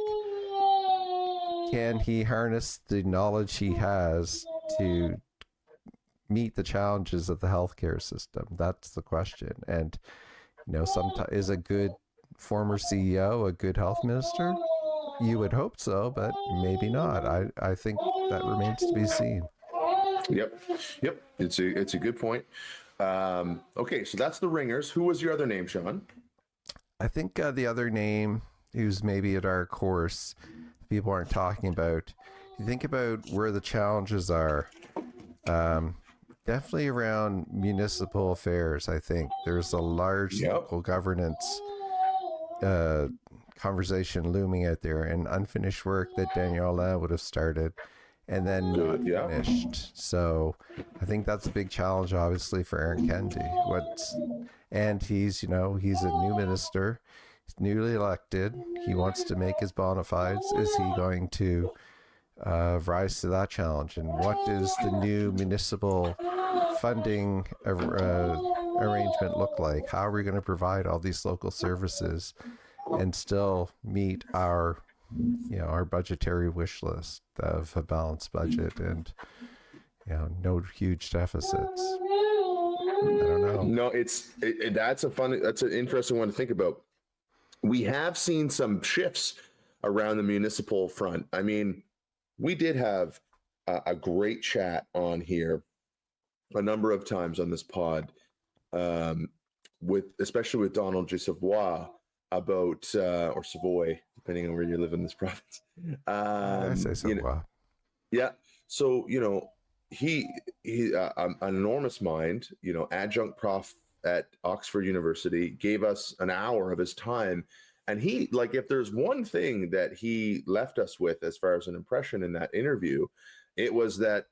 Can he harness the knowledge he has to meet the challenges of the healthcare system? That's the question. And, sometimes is a good former CEO a good health minister? You would hope so, but maybe not. I think that remains to be seen. Yep. It's a good point. Okay, so that's the Ringers. Who was your other name, Shawn? I think the other name, who's maybe a dark horse, people aren't talking about. You think about where the challenges are. Definitely around municipal affairs. I think there's a large local governance conversation looming out there, and unfinished work that Danielle would have started and then not finished. So I think that's a big challenge, obviously, for Aaron Kennedy. And he's, he's a new minister, he's newly elected. He wants to make his bona fides. Is he going to rise to that challenge? And what does the new municipal funding arrangement look like? How are we going to provide all these local services and still meet our budgetary wish list of a balanced budget and, no huge deficits? I don't know. No, that's an interesting one to think about. We have seen some shifts around the municipal front. I mean, we did have a great chat on here a number of times on this pod, especially with Donald J. Savoy about, or Savoy, depending on where you live in this province. I say Savoy. So, he an enormous mind, adjunct prof at Oxford University, gave us an hour of his time. And he, if there's one thing that he left us with as far as an impression in that interview, it was that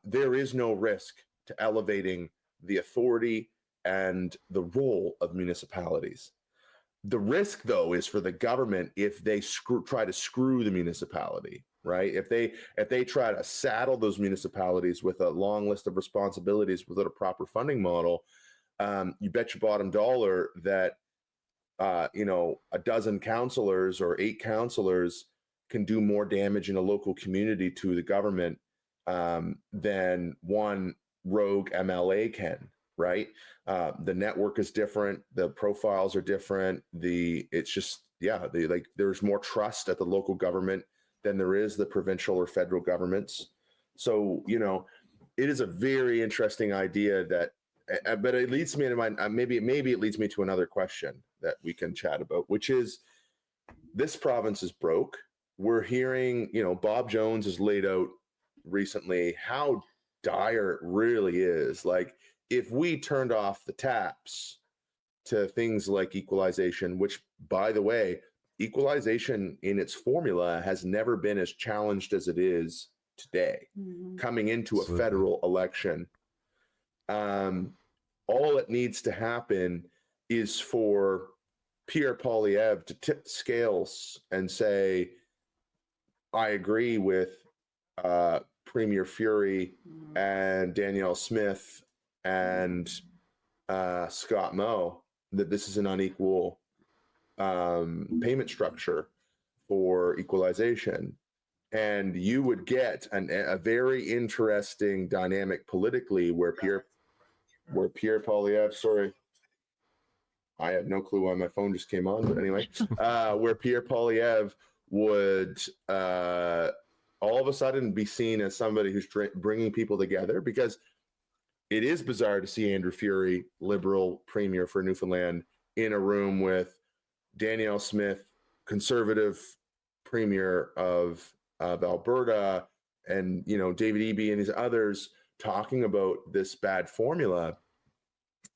there is no risk to elevating the authority and the role of municipalities. The risk, though, is for the government if they try to screw the municipality, right? If they try to saddle those municipalities with a long list of responsibilities without a proper funding model, you bet your bottom dollar that a dozen councillors or 8 councillors can do more damage in a local community to the government than one rogue MLA can. Right. The network is different. The profiles are different. There's more trust at the local government than there is the provincial or federal governments. So, it is a very interesting idea but it leads me to maybe it leads me to another question that we can chat about, which is this province is broke. We're hearing, Bob Jones has laid out recently how dire it really is. If we turned off the taps to things like equalization, which, by the way, equalization in its formula has never been as challenged as it is today, coming into a federal election. All it needs to happen is for Pierre Poilievre to tip the scales and say, I agree with Premier Fury and Danielle Smith and Scott Moe that this is an unequal payment structure for equalization. And you would get a very interesting dynamic politically where Pierre Poilievre, sorry, I have no clue why my phone just came on, but anyway, where Pierre Poilievre would all of a sudden be seen as somebody who's bringing people together, because it is bizarre to see Andrew Furey, Liberal Premier for Newfoundland, in a room with Danielle Smith, Conservative Premier of Alberta, and David Eby and these others talking about this bad formula.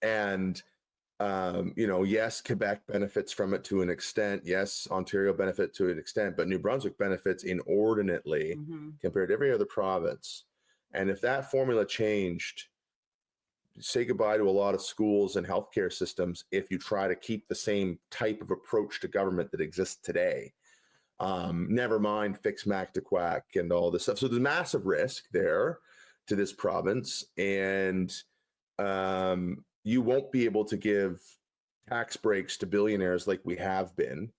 And yes, Quebec benefits from it to an extent. Yes, Ontario benefit to an extent, but New Brunswick benefits inordinately compared to every other province. And if that formula changed, say goodbye to a lot of schools and healthcare systems if you try to keep the same type of approach to government that exists today. Never mind fix Mac to Quack and all this stuff. So there's massive risk there to this province. And you won't be able to give tax breaks to billionaires like we have been.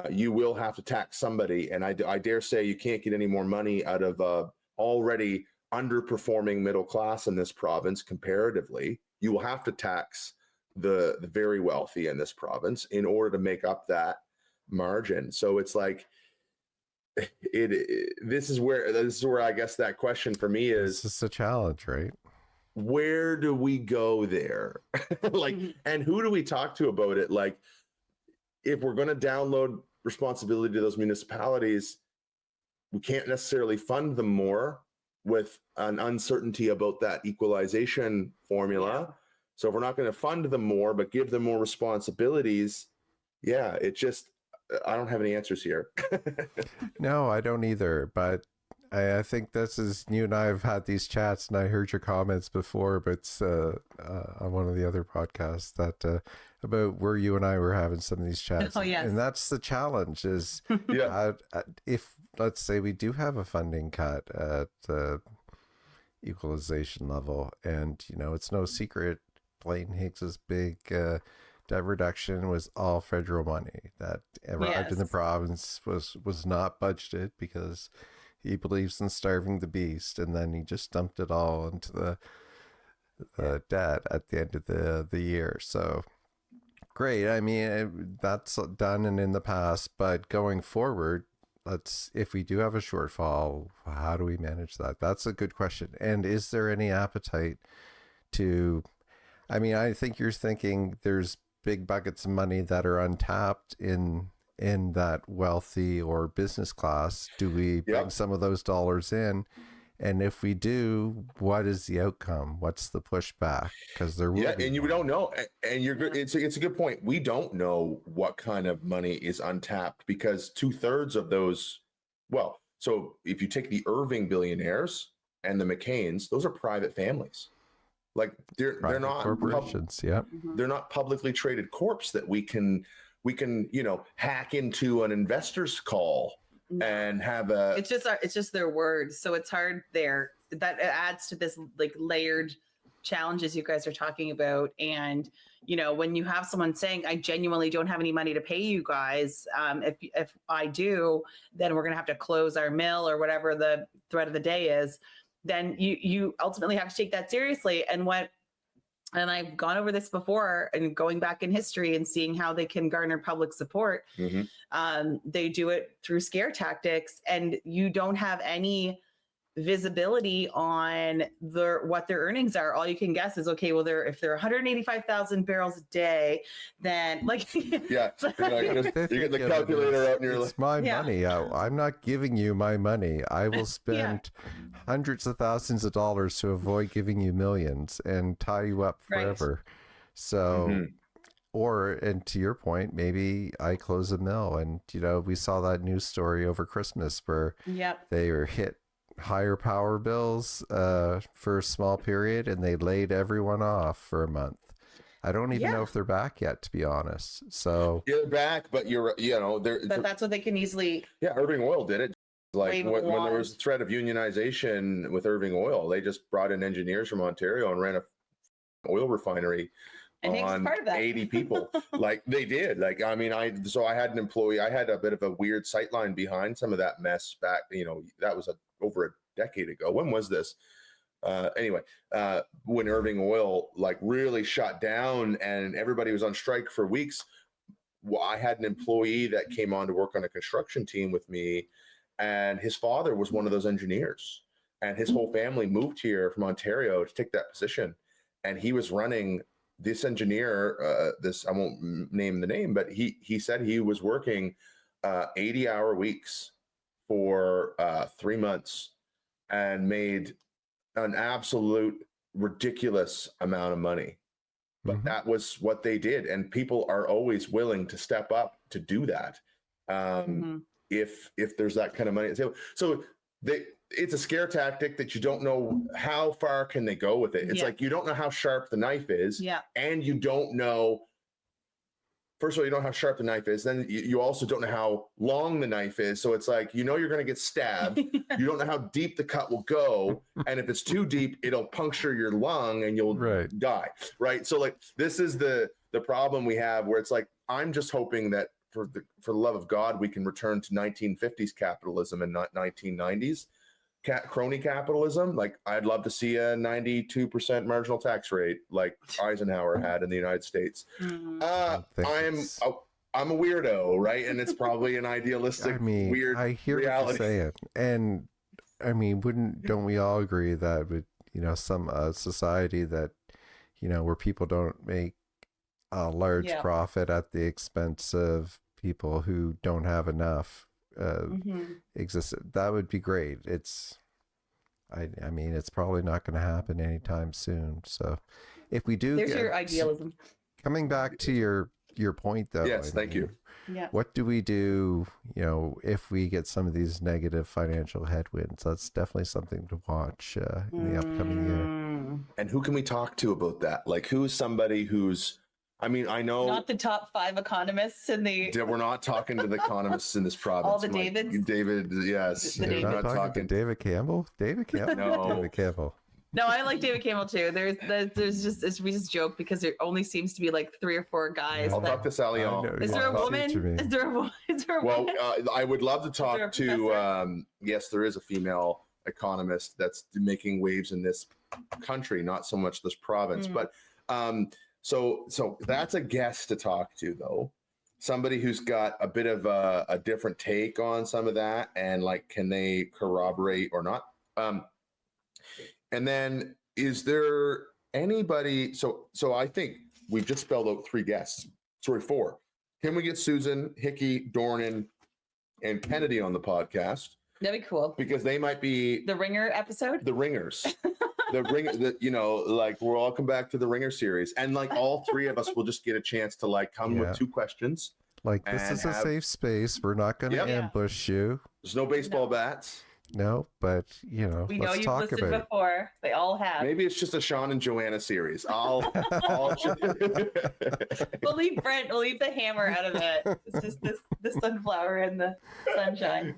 You will have to tax somebody. And I dare say you can't get any more money out of already underperforming middle class in this province comparatively. You will have to tax the very wealthy in this province in order to make up that margin. So it's like, this is where I guess that question for me is, it's a challenge, right? Where do we go there? Like, and who do we talk to about it? Like, if we're going to download responsibility to those municipalities, we can't necessarily fund them more with an uncertainty about that equalization formula. Yeah. So if we're not going to fund them more, but give them more responsibilities, I don't have any answers here. No, I don't either. But I think this is, you and I have had these chats, and I heard your comments before, but on one of the other podcasts that about where you and I were having some of these chats. Oh, yes. And that's the challenge is if, let's say, we do have a funding cut at the equalization level, and, it's no secret, Blaine Higgs's big debt reduction was all federal money that arrived in the province, was not budgeted because he believes in starving the beast, and then he just dumped it all into the debt at the end of the year. So great. I mean, that's done and in the past, but going forward, if we do have a shortfall, how do we manage that? That's a good question. And is there any appetite to, I mean, I think you're thinking there's big buckets of money that are untapped in that wealthy or business class. Do we bring some of those dollars in? And if we do, what is the outcome? What's the pushback? Because there will be. And you don't know. And you're good. It's a good point. We don't know what kind of money is untapped because 2/3 of those, so if you take the Irving billionaires and the McCains, those are private families. Like they're not corporations. They're not publicly traded corps that we can hack into an investor's call and have it's just their words. So it's hard there. That adds to this like layered challenges you guys are talking about. And, when you have someone saying, I genuinely don't have any money to pay you guys. If I do, then we're going to have to close our mill or whatever the threat of the day is. Then you ultimately have to take that seriously. And I've gone over this before and going back in history and seeing how they can garner public support. They do it through scare tactics, and you don't have any visibility on what their earnings are. All you can guess is, okay, well, if they're 185,000 barrels a day, then you get the calculator out and you're it's my money. I'm not giving you my money. I will spend hundreds of thousands of dollars to avoid giving you millions and tie you up forever. Right. So, and to your point, maybe I close a mill, and we saw that news story over Christmas where they were hit higher power bills for a small period, and they laid everyone off for a month. I don't even know if they're back yet, to be honest. So they're back, but but that's what they can easily. Yeah, Irving Oil did it. Like when there was a threat of unionization with Irving Oil, they just brought in engineers from Ontario and ran a oil refinery on 80 people. Like they did. Like, I mean, I had an employee. I had a bit of a weird sightline behind some of that mess back. That was over a decade ago. When was this? When Irving Oil really shut down and everybody was on strike for weeks. I had an employee that came on to work on a construction team with me, and his father was one of those engineers, and his whole family moved here from Ontario to take that position. And he was running this engineer, I won't name the name, but he said he was working 80-hour weeks for 3 months and made an absolute ridiculous amount of money. But that was what they did. And people are always willing to step up to do that. If there's that kind of money at the table. So it's a scare tactic that you don't know how far can they go with it. It's like, you don't know how sharp the knife is. And you don't know, first of all, you don't know how sharp the knife is. Then you also don't know how long the knife is. So it's like, you're going to get stabbed. You don't know how deep the cut will go. And if it's too deep, it'll puncture your lung and you'll die. Right. So like, this is the problem we have, where it's like, I'm just hoping that for the love of God, we can return to 1950s capitalism and not 1990s crony capitalism. Like, I'd love to see a 92% marginal tax rate like Eisenhower had in the United States. I'm a weirdo, right? And it's probably an idealistic, weird I hear reality. what you're saying. And I mean, don't we all agree that with, some society that, where people don't make a large profit at the expense of people who don't have enough exists, that would be great. I mean, it's probably not going to happen anytime soon. So if we do, there's your idealism. Coming back to your point though. Yes, thank you. What do we do, if we get some of these negative financial headwinds? That's definitely something to watch in the upcoming year. And who can we talk to about that? Like, who's somebody who's, I mean, I know not the top 5 economists in the. We're not talking to the economists in this province. All the Davids. David, yes. You're not talking to David Campbell. David Campbell. No. David Campbell. No, I like David Campbell too. There's just, we just joke because there only seems to be like 3 or 4 guys. I'll talk to Sally on. Is there a woman? Is there a woman? Well, I would love to talk to. Yes, there is a female economist that's making waves in this country, not so much this province, but. So that's a guest to talk to, though. Somebody who's got a bit of a different take on some of that, and like, can they corroborate or not? And then, is there anybody? So I think we've just spelled out 3 guests. Sorry, 4. Can we get Susan, Hickey, Dornan, and Kennedy on the podcast? That'd be cool. Because they might be the Ringer episode. The Ringers. The ring, like, we'll all come back to the Ringer series, and like all 3 of us will just get a chance to like come with 2 questions. Like, this is a safe space. We're not going to ambush you. There's no baseball bats. No, but we know let's you've talk listened about before. They all have. Maybe it's just a Shawn and Joanna series. We'll leave Brent. We'll leave the hammer out of it. It's just the sunflower and the sunshine.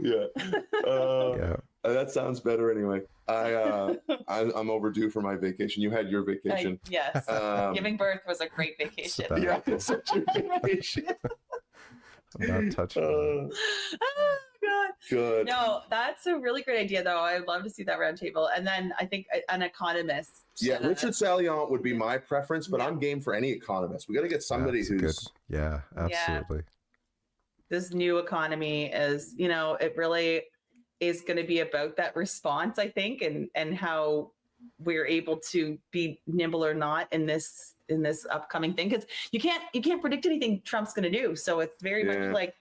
That sounds better anyway. I'm overdue for my vacation. You had your vacation. Yes. Giving birth was a great vacation. Yeah, it's such a vacation. I'm not touching it. Oh, God. Good. No, that's a really great idea, though. I'd love to see that roundtable. And then I think an economist. Yeah, Richard Salliant would be my preference, but I'm game for any economist. We got to get somebody who's good. Yeah, absolutely. Yeah. This new economy is, it really is going to be about that response, I think, and how we're able to be nimble or not in this upcoming thing, because you can't predict anything Trump's going to do. So it's very much like,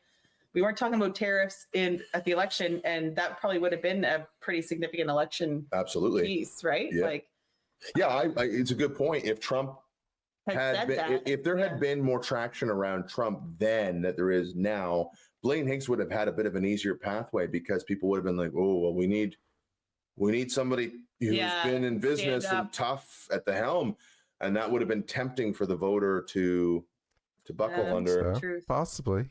we weren't talking about tariffs at the election, and that probably would have been a pretty significant election piece, right? It's a good point. If Trump if there had been more traction around Trump then that there is now, Blaine Higgs would have had a bit of an easier pathway, because people would have been like, oh, well, we need somebody who's been in business and tough at the helm, and that would have been tempting for the voter to buckle under. So, possibly,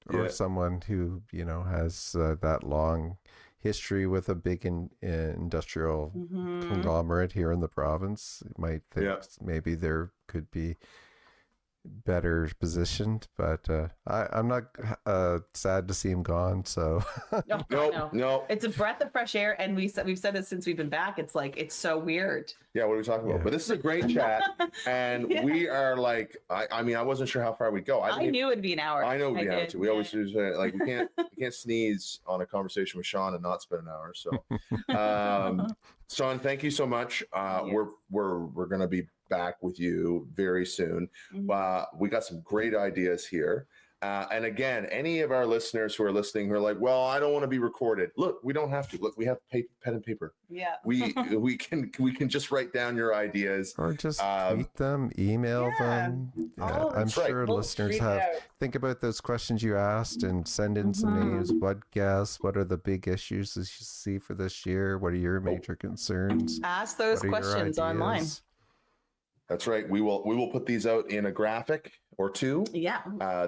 or someone who has that long history with a big industrial conglomerate here in the province. Might think maybe there could be better positioned, but I'm not sad to see him gone. So no, it's a breath of fresh air, and we've said this since we've been back. It's like, it's so weird. Yeah, what are we talking about? But this is a great chat, and we are like, I mean, I wasn't sure how far we'd go. I knew it'd be an hour. I know it'd be an hour too. We always do like, we can't sneeze on a conversation with Shawn and not spend an hour. So, Shawn, thank you so much. We're gonna be back with you very soon. We got some great ideas here. And again, any of our listeners who are listening who are like, well, I don't want to be recorded. Look, we don't have to. Look, we have pen and paper. Yeah. We can just write down your ideas. Or just tweet them, email them. Yeah, I'm sure We'll listeners tweet it out. think about those questions you asked and send in some names. What guests? What are the big issues that you see for this year? What are your major concerns? Ask those What are your questions online. ideas? That's right. We will put these out in a graphic or two. Yeah.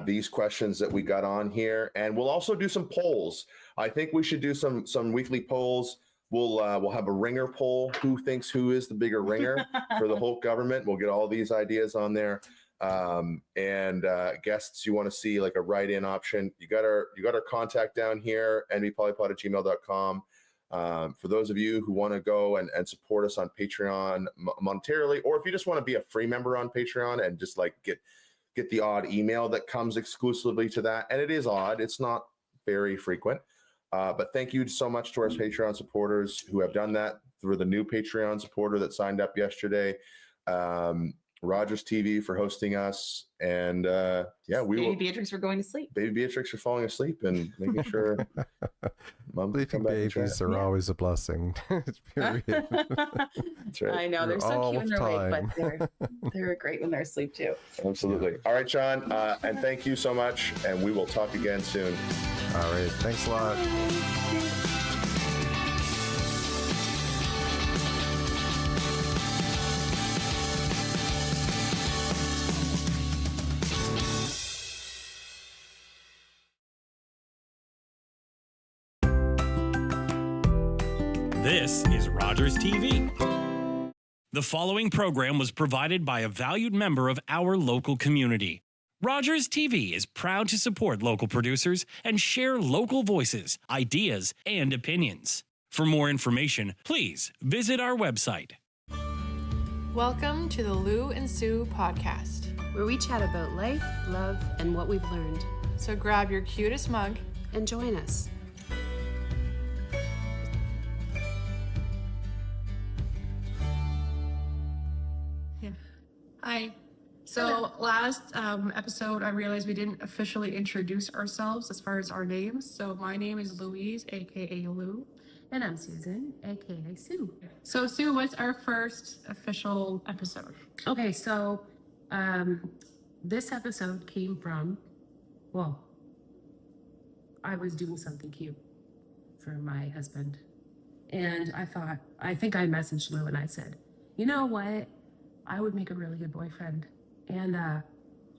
These questions that we got on here, and we'll also do some polls. I think we should do some weekly polls. We'll have a ringer poll. Who thinks who is the bigger ringer for the whole government? We'll get all these ideas on there. And guests you want to see, like a write-in option. You got our contact down here, nbpolypod@gmail.com. For those of you who want to go and support us on Patreon monetarily, or if you just want to be a free member on Patreon and just like get the odd email that comes exclusively to that. And it is odd. It's not very frequent. But thank you so much to our Patreon supporters who have done that. Through the new Patreon supporter that signed up yesterday. Rogers TV for hosting us. And Baby Beatrix for going to sleep. Baby Beatrix for falling asleep and making sure Sleeping babies are always a blessing. Period. That's right. I know. They're so cute when they're awake, but they're great when they're asleep too. Absolutely. All right, Shawn. And thank you so much. And we will talk again soon. All right. Thanks a lot. This is Rogers TV. The following program was provided by a valued member of our local community. Rogers TV is proud to support local producers and share local voices, ideas, and opinions. For more information, please visit our website. Welcome to the Lou and Sue podcast, where we chat about life, love, and what we've learned. So grab your cutest mug and join us. Hi. So last episode, I realized we didn't officially introduce ourselves as far as our names. So my name is Louise, aka Lou. And I'm Susan, aka Sue. So Sue, what's our first official episode? Okay, so this episode came from, I was doing something cute for my husband. And I think I messaged Lou and I said, you know what? I would make a really good boyfriend. And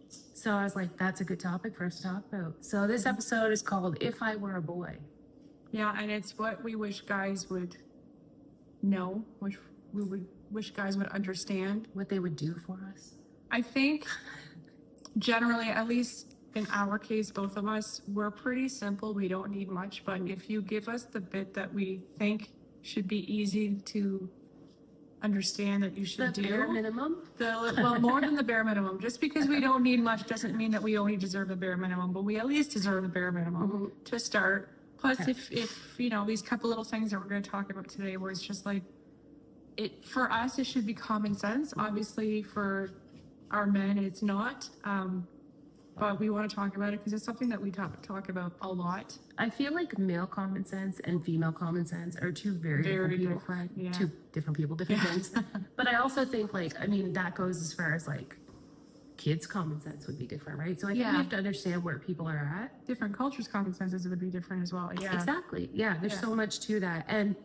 so I was like, that's a good topic for us to talk about. So this episode is called If I Were a Boy. Yeah, and it's what we wish guys would know, which we would wish guys would understand. What they would do for us. I think generally, at least in our case, both of us, we're pretty simple. We don't need much. But if you give us the bit that we think should be easy to understand that you should do. The bare minimum? Well, more than the bare minimum. Just because we don't need much doesn't mean that we only deserve the bare minimum, but we at least deserve the bare minimum to start. Plus, if you know, these couple little things that we're going to talk about today, where it's just like, for us, it should be common sense. Obviously, for our men, it's not. But we want to talk about it because it's something that we talk about a lot. I feel like male common sense and female common sense are two very different yeah. Two different people, different things. But I also think that goes as far as like kids' common sense would be different, right? So I think we have to understand where people are at. Different cultures' common senses would be different as well. Yeah, exactly. Yeah, there's so much to that, and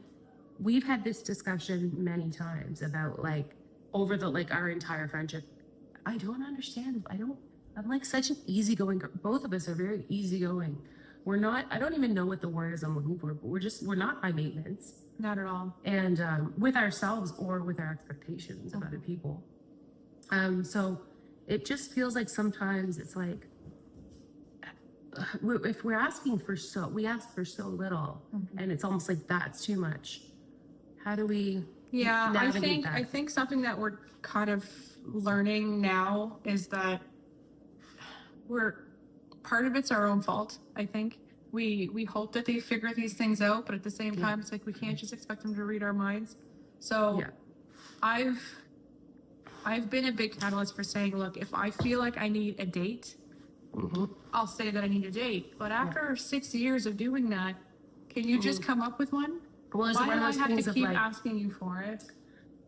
we've had this discussion many times about over our entire friendship. I don't understand. I'm like such an easygoing. Both of us are very easygoing. We're not. I don't even know what the word is I'm looking for. But we're not high maintenance. Not at all. And with ourselves or with our expectations of other people. So it just feels like sometimes it's like if we're asking for we ask for so little, and it's almost like that's too much. How do we? Yeah, I think something that we're kind of learning now is that part of it's our own fault. I think we hope that they figure these things out, but at the same time, it's like we can't just expect them to read our minds. So I've been a big catalyst for saying, look, if I feel like I need a date, I'll say that I need a date. But after 6 years of doing that, can you just come up with one? Well, it's Why one do of I those have things to of keep like, asking you for it?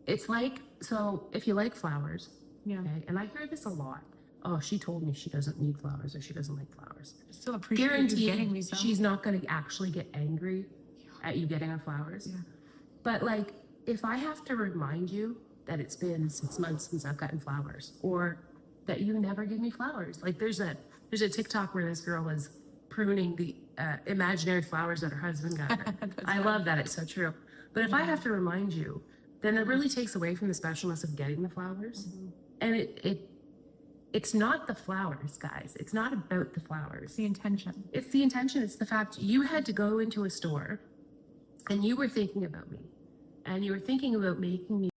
it's like, so if you like flowers, Yeah. okay, and I hear this a lot. Oh, she told me she doesn't need flowers or she doesn't like flowers. I still appreciate you getting me Guaranteed, some. she's not going to actually get angry at you getting her flowers. Yeah. But like, if I have to remind you that it's been 6 months since I've gotten flowers, or that you never give me flowers, like there's a TikTok where this girl was pruning the imaginary flowers that her husband got her. I love that. It's so true. But if I have to remind you, then it really takes away from the specialness of getting the flowers. And it's not the flowers, guys. It's not about the flowers. It's the intention. It's the intention. It's the fact you had to go into a store and you were thinking about me, and you were thinking about making me